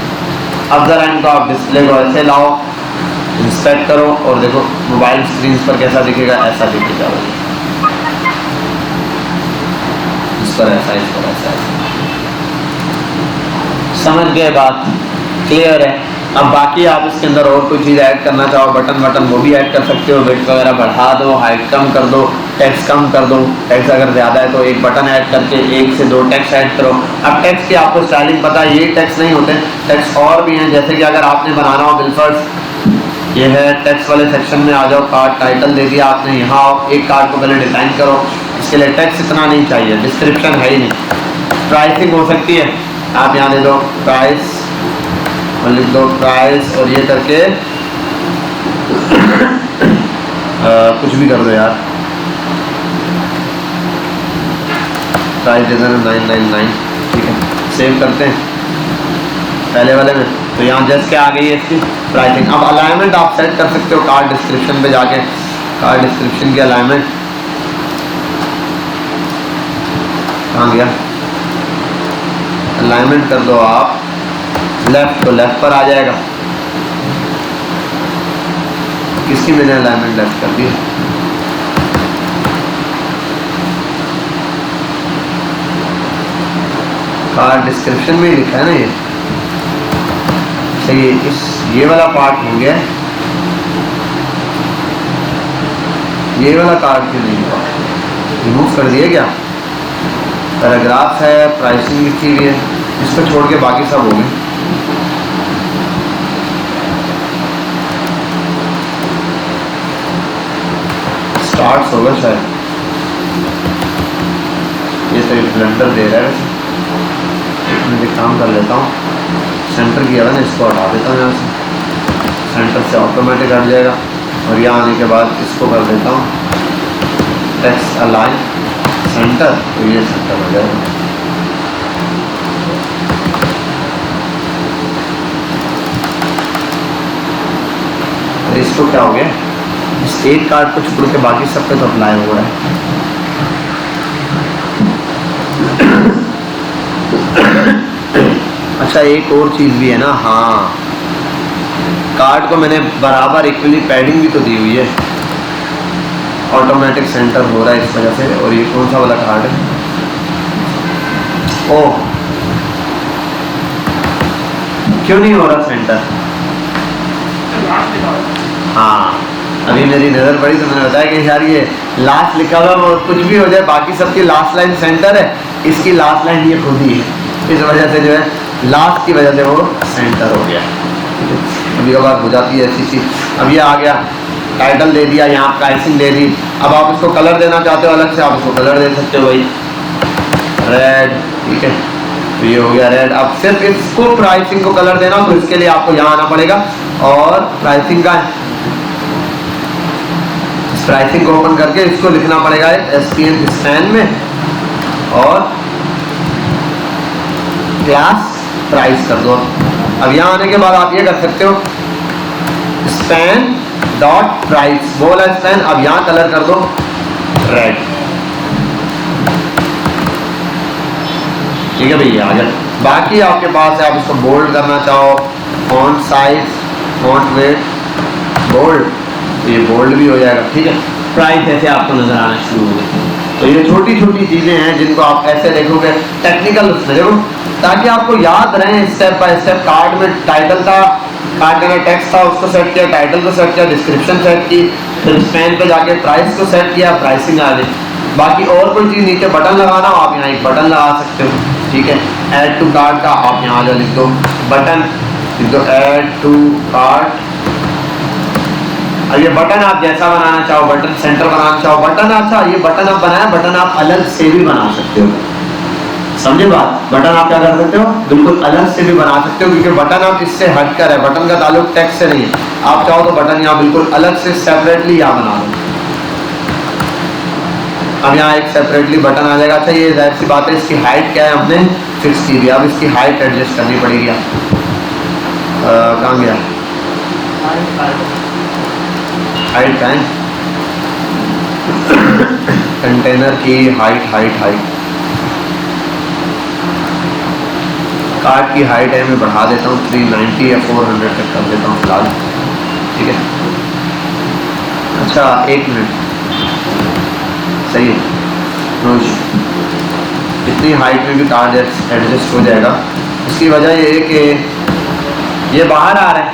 अब जरा इनको आप डिस्प्ले को ऐसे लाओ, इंस्पेक्ट करो और देखो मोबाइल स्क्रीन पर कैसा दिखेगा, ऐसा दिखेगा इस पर ऐसा, इस पर ऐसा। समझ गए बात? क्लियर है? अब बाकी आप इसके अंदर और कोई चीज़ ऐड करना चाहो, बटन वो भी ऐड कर सकते हो। विड्थ वगैरह बढ़ा दो, हाइट कम कर दो, टेक्स्ट कम कर दो। टेक्स्ट अगर ज़्यादा है तो एक बटन ऐड करके 1 से 2 टेक्स्ट ऐड करो। अब टेक्स्ट की आपको स्टाइलिंग पता है, ये टेक्स्ट नहीं होते, टेक्स्ट और भी हैं। जैसे कि अगर आपने बनाना हो बिलफर्स, ये है टेक्स्ट वाले सेक्शन में आ जाओ, कार्ड टाइटल दे दिया आपने, यहाँ आओ, एक कार्ड को पहले डिजाइन करो, इसके लिए टेक्स्ट इतना नहीं चाहिए, डिस्क्रिप्शन है ही नहीं। प्राइसिंग हो सकती है, आप यहाँ दे दो प्राइस और लिख दो प्राइस और ये करके कुछ भी कर दो यार, प्राइस दे देना 999, ठीक है। सेव करते हैं पहले वाले में, तो यहाँ जस्ट क्या आ गई है इसकी प्राइसिंग। अब अलाइनमेंट आप सेट कर सकते हो कार्ड डिस्क्रिप्शन पे जाके, कार्ड डिस्क्रिप्शन की अलाइनमेंट कहाँ गया, अलाइनमेंट कर दो आप लेफ्ट, तो लेफ्ट पर आ जाएगा। किसकी मैंने अलाइनमेंट लेफ्ट कर दी, कार्ड डिस्क्रिप्शन में ही लिखा है ना ये, सही है। इस ये वाला पार्ट हो गया, ये वाला कार्ड क्यों नहीं हुआ, रिमूव कर दिया क्या, पैराग्राफ है, प्राइसिंग लिखी हुई है, इसको छोड़ के बाकी सब हो गए। स्टार्ट होगा शायद, ये तो एक ब्लेंडर दे रहा है वैसे, मैं एक काम कर लेता हूँ, सेंटर किया था ना, इसको हटा देता हूँ यहाँ से, सेंटर से ऑटोमेटिक हट जाएगा। और यहाँ आने के बाद इसको कर देता हूँ टेक्स्ट अलाइन सेंटर, तो ये सेंटर हो जाएगा। तो इसको क्या हो गया, इस एक कार्ड को छोड़ के बाकी सब पे तो अप्लाई हो रहा है। अच्छा एक और चीज़ भी है ना, हाँ कार्ड को मैंने बराबर इक्वली पैडिंग भी तो दी हुई है, ऑटोमेटिक सेंटर हो रहा है इस वजह से। और ये कौन सा वाला कार्ड है, ओह क्यों नहीं हो रहा सेंटर, हाँ अभी मेरी नज़र पड़ी तो मैंने बताया कि यार ये लास्ट लिखा हुआ है, और कुछ भी हो जाए बाकी सबकी लास्ट लाइन सेंटर है, इसकी लास्ट लाइन ये खुद ही है, इस वजह से जो है लास्ट की वजह से वो सेंटर हो गया। कभी कभार हो जाती है ऐसी चीज़। अब ये आ गया, टाइटल दे दिया, यहाँ प्राइसिंग दे दी। अब आप इसको कलर देना चाहते हो अलग से, आप इसको कलर दे सकते हो भाई, रेड, ठीक है, तो ये हो गया रेड। अब सिर्फ इसको प्राइसिंग को कलर देना, तो इसके लिए आपको यहाँ आना पड़ेगा और प्राइसिंग का प्राइसिंग को ओपन करके इसको लिखना पड़ेगा SPN स्पैन में, और क्लास प्राइस कर दो। अब यहाँ आने के बाद आप ये कर सकते हो स्पैन डॉट प्राइस, बोला स्पैन, अब यहाँ कलर कर दो रेड, ठीक है भैया आ गया। बाकी आपके पास है, आप इसको बोल्ड करना चाहो, font size, font weight, bold, ये बोल्ड भी हो जाएगा, ठीक है। प्राइस ऐसे आपको नजर आना शुरू हो गए। तो ये छोटी छोटी चीजें हैं जिनको आप ऐसे देखोगे टेक्निकल उसमें देखो, ताकि आपको याद रहे स्टेप बाय स्टेप। कार्ड में टाइटल था, कार्ड में टेक्स्ट था, उसको सेट किया, टाइटल को सेट किया, डिस्क्रिप्शन सेट की, फिर स्पैन पे जाके प्राइस को सेट किया, प्राइसिंग आ गई। बाकी और कोई चीज़ नीचे बटन लगाना हो, आप यहाँ एक बटन लगा सकते हो, ठीक है। ऐड टू कार्ड का आप यहाँ जो लिख दो बटन, लिख दो ऐड टू कार्ड। अब ये बटन आप जैसा बनाना चाहो, बटन सेंटर बनाना चाहो, बटन अच्छा ये बटन आप बनाया, बटन आप अलग से भी बना सकते हो, समझे बात। बटन आप क्या कर सकते हो, बिल्कुल अलग से भी बना सकते हो, क्योंकि बटन आप इससे हटकर है, बटन का ताल्लुक टेक्स्ट से नहीं है। आप चाहो तो बटन यहाँ बिल्कुल अलग से सेपरेटली यहाँ बना लो। अब यहाँ एक सेपरेटली बटन आ जाएगा। अच्छा ये जाहिर सी बात है, इसकी हाइट क्या है हमने फिक्स की थी, अब इसकी हाइट एडजस्ट करनी पड़ेगी। कहाँ गया हाइट का है, कंटेनर की हाइट, कार्ड की हाइट है मैं बढ़ा देता हूँ 390 या 400 तक कर देता हूँ फिलहाल, ठीक है। अच्छा एक मिनट, सही है, इतनी हाइट में भी कार्ड एडजस्ट हो जाएगा। इसकी वजह ये है कि ये बाहर आ रहा है,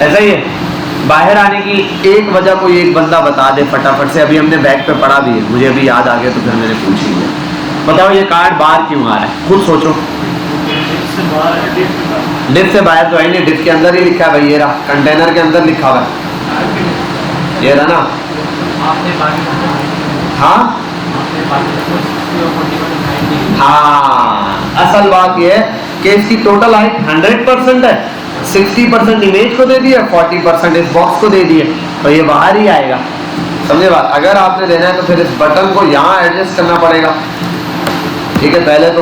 ऐसा ही है। बाहर आने की एक वजह कोई एक बंदा बता दे फटाफट से, अभी हमने बैग पे पढ़ा भी है, मुझे अभी याद आ गया तो फिर मैंने पूछ ही लिया। बताओ ये कार्ड बाहर क्यों आ रहा है, खुद सोचो। डिप से बाहर तो है नहीं, डिप के अंदर ही लिखा है भाई, ये रहा कंटेनर के अंदर लिखा हुआ है, ये रहा ना। हाँ हाँ, असल बात ये है कि इसकी टोटल हाइट 100% है, 60% इमेज को दे दी है, 40% इस बॉक्स को दे दी है, तो ये बाहर ही आएगा। समझे बात? अगर आपने देना है तो फिर इस बटन को यहाँ एडजस्ट करना पड़ेगा, ठीक है, पहले तो,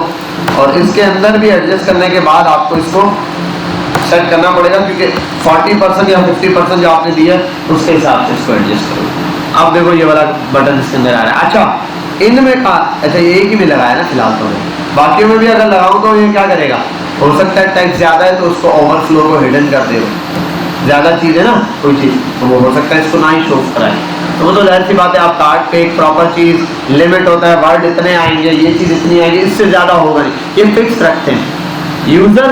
और इसके अंदर भी एडजस्ट करने के बाद आपको इसको सेट करना पड़ेगा, क्योंकि 40% या 50% जो आपने दिया है उसके हिसाब से इसको एडजस्ट करो। अब देखो ये वाला बटन इसके अंदर आ रहा है। अच्छा, इनमें का अच्छा ये एक ही में लगाया ना फिलहाल, तो बाकी में भी अगर लगाऊं तो ये क्या करेगा, हो सकता है टेक्स्ट ज़्यादा है तो उसको ओवरफ्लो को हिडन कर दे, ज़्यादा चीज़ है ना कोई चीज़, तो वो हो सकता है इसको ना ही शो कराए, तो वो तो जाहिर सी बात है। आप कार्ड पे एक प्रॉपर चीज़ लिमिट होता है, वर्ड इतने आएंगे, ये चीज़ इतनी आएगी, इससे ज़्यादा होगा नहीं, ये फिक्स रखते हैं। यूज़र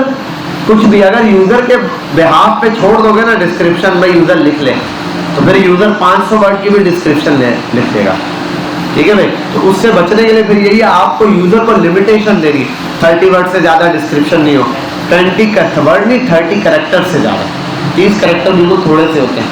कुछ भी अगर यूज़र के बिहाफ पे छोड़ दोगे ना डिस्क्रिप्शन में, यूज़र लिख ले, तो फिर यूज़र 500 वर्ड की भी डिस्क्रिप्शन लिख देगा, ठीक है भाई। तो उससे बचने के लिए फिर यही आपको यूज़र को लिमिटेशन देनी, 30 वर्ड से ज़्यादा डिस्क्रिप्शन नहीं हो, 20 वर्ड नहीं 30 कैरेक्टर से ज़्यादा, 30 कैरेक्टर बिल्कुल थोड़े से होते हैं।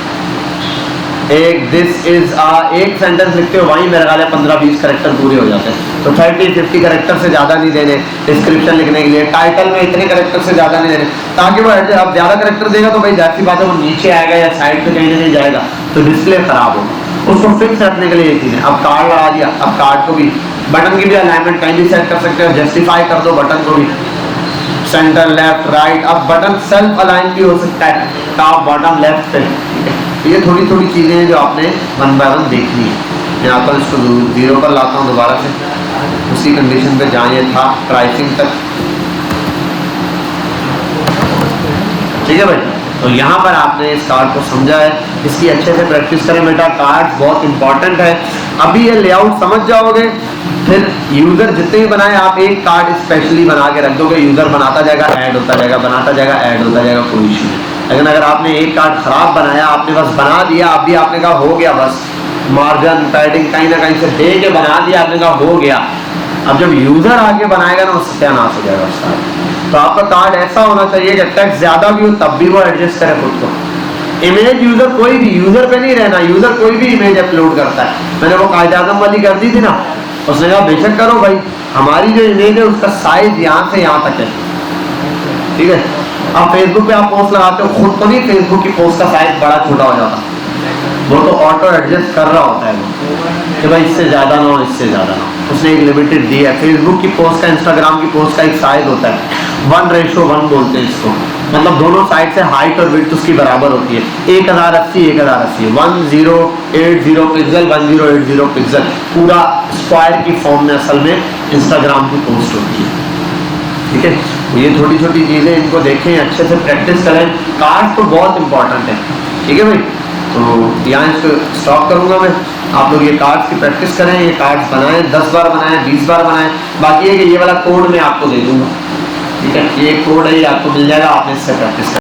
एक दिस इज एक सेंटेंस लिखते हो वहीं मेरे ख्याल 15-20 कैरेक्टर पूरे हो जाते हैं, तो 30-50 कैरेक्टर से ज़्यादा नहीं देने डिस्क्रिप्शन लिखने के लिए। टाइटल में इतने कैरेक्टर से ज़्यादा नहीं देने, ताकि वो अब ज़्यादा कैरेक्टर देगा तो भाई जाहिर सी बात है वो नीचे आएगा या साइड पे कहीं ना कहीं जाएगा, तो डिस्प्ले खराब होगा। उसको फिक्स रखने के लिए ये चीज़ें, अब कार्ड लगा दिया, अब कार्ड को भी बटन की भी अलाइनमेंट कहीं भी सेट कर सकते हो, जस्टिफाई कर दो बटन को भी, सेंटर लेफ्ट राइट। अब बटन सेल्फ अलाइन भी हो सकता है, टॉप बॉटम लेफ्ट पे, ठीक है। ये थोड़ी थोड़ी चीज़ें हैं जो आपने 1 बाय 1 देखनी है। मैं यहाँ पर इसको 0 पर लाता हूँ दोबारा से, उसी कंडीशन पे जहाँ ये था प्राइसिंग तक, ठीक है भाई। तो यहाँ पर आपने इस कार्ड को समझा है, इसकी अच्छे से प्रैक्टिस करें बेटा, कार्ड बहुत इंपॉर्टेंट है। अभी ये लेआउट समझ जाओगे, फिर यूज़र जितने भी बनाए आप एक कार्ड स्पेशली बना के रख दोगे, यूज़र बनाता जाएगा, ऐड होता जाएगा, बनाता जाएगा, ऐड होता जाएगा, कोई इशू नहीं। लेकिन अगर आपने एक कार्ड खराब बनाया, आपने बस बना दिया, अभी आपने कहा हो गया, बस मार्जिन पैडिंग कहीं ना कहीं से दे के बना दिया, आपने कहा हो गया, अब जब यूज़र आगे बनाएगा ना वो सत्यानाश हो जाएगा उसका। तो आपका कार्ड ऐसा होना चाहिए कि टेक्स्ट ज़्यादा भी हो तब भी वो एडजस्ट करे खुद को। इमेज यूज़र कोई भी यूज़र पे नहीं रहना, यूज़र कोई भी इमेज अपलोड करता है, मैंने वो कायद-ए-आज़म वाली कर दी थी ना, उसने कहा बेशक करो भाई, हमारी जो इमेज है उसका साइज यहाँ से यहाँ तक है, ठीक है। अब फेसबुक पे आप पोस्ट लगाते हो, खुद तो नहीं फेसबुक की पोस्ट का साइज बड़ा छोटा हो जाता, वो तो ऑटो एडजस्ट कर रहा होता है वो कि भाई इससे ज़्यादा ना हो, इससे ज़्यादा ना हो, उसने एक लिमिटेड दी है। फेसबुक की पोस्ट का, इंस्टाग्राम की पोस्ट का एक साइज होता है, 1:1 बोलते हैं इसको, मतलब दोनों साइड से हाइट और विड्थ उसकी बराबर होती है, 1080 1080, 1080 पिक्सल 1080 पिक्सल, पूरा स्क्वायर की फॉर्म में असल में इंस्टाग्राम की पोस्ट होती है, ठीक है। तो ये छोटी छोटी चीज़ें इनको देखें, अच्छे से प्रैक्टिस करें, कार्ड तो बहुत इंपॉर्टेंट है, ठीक है भाई। तो यहाँ इसको स्टॉप करूँगा मैं, आप लोग ये कार्ड्स की प्रैक्टिस करें, ये कार्ड्स बनाएं, 10 बार बनाएं, 20 बार बनाएं। बाकी है कि ये वाला कोड मैं आपको दे दूँगा, ठीक है, ये कोड है, ये आपको मिल जाएगा, आपने इससे प्रैक्टिस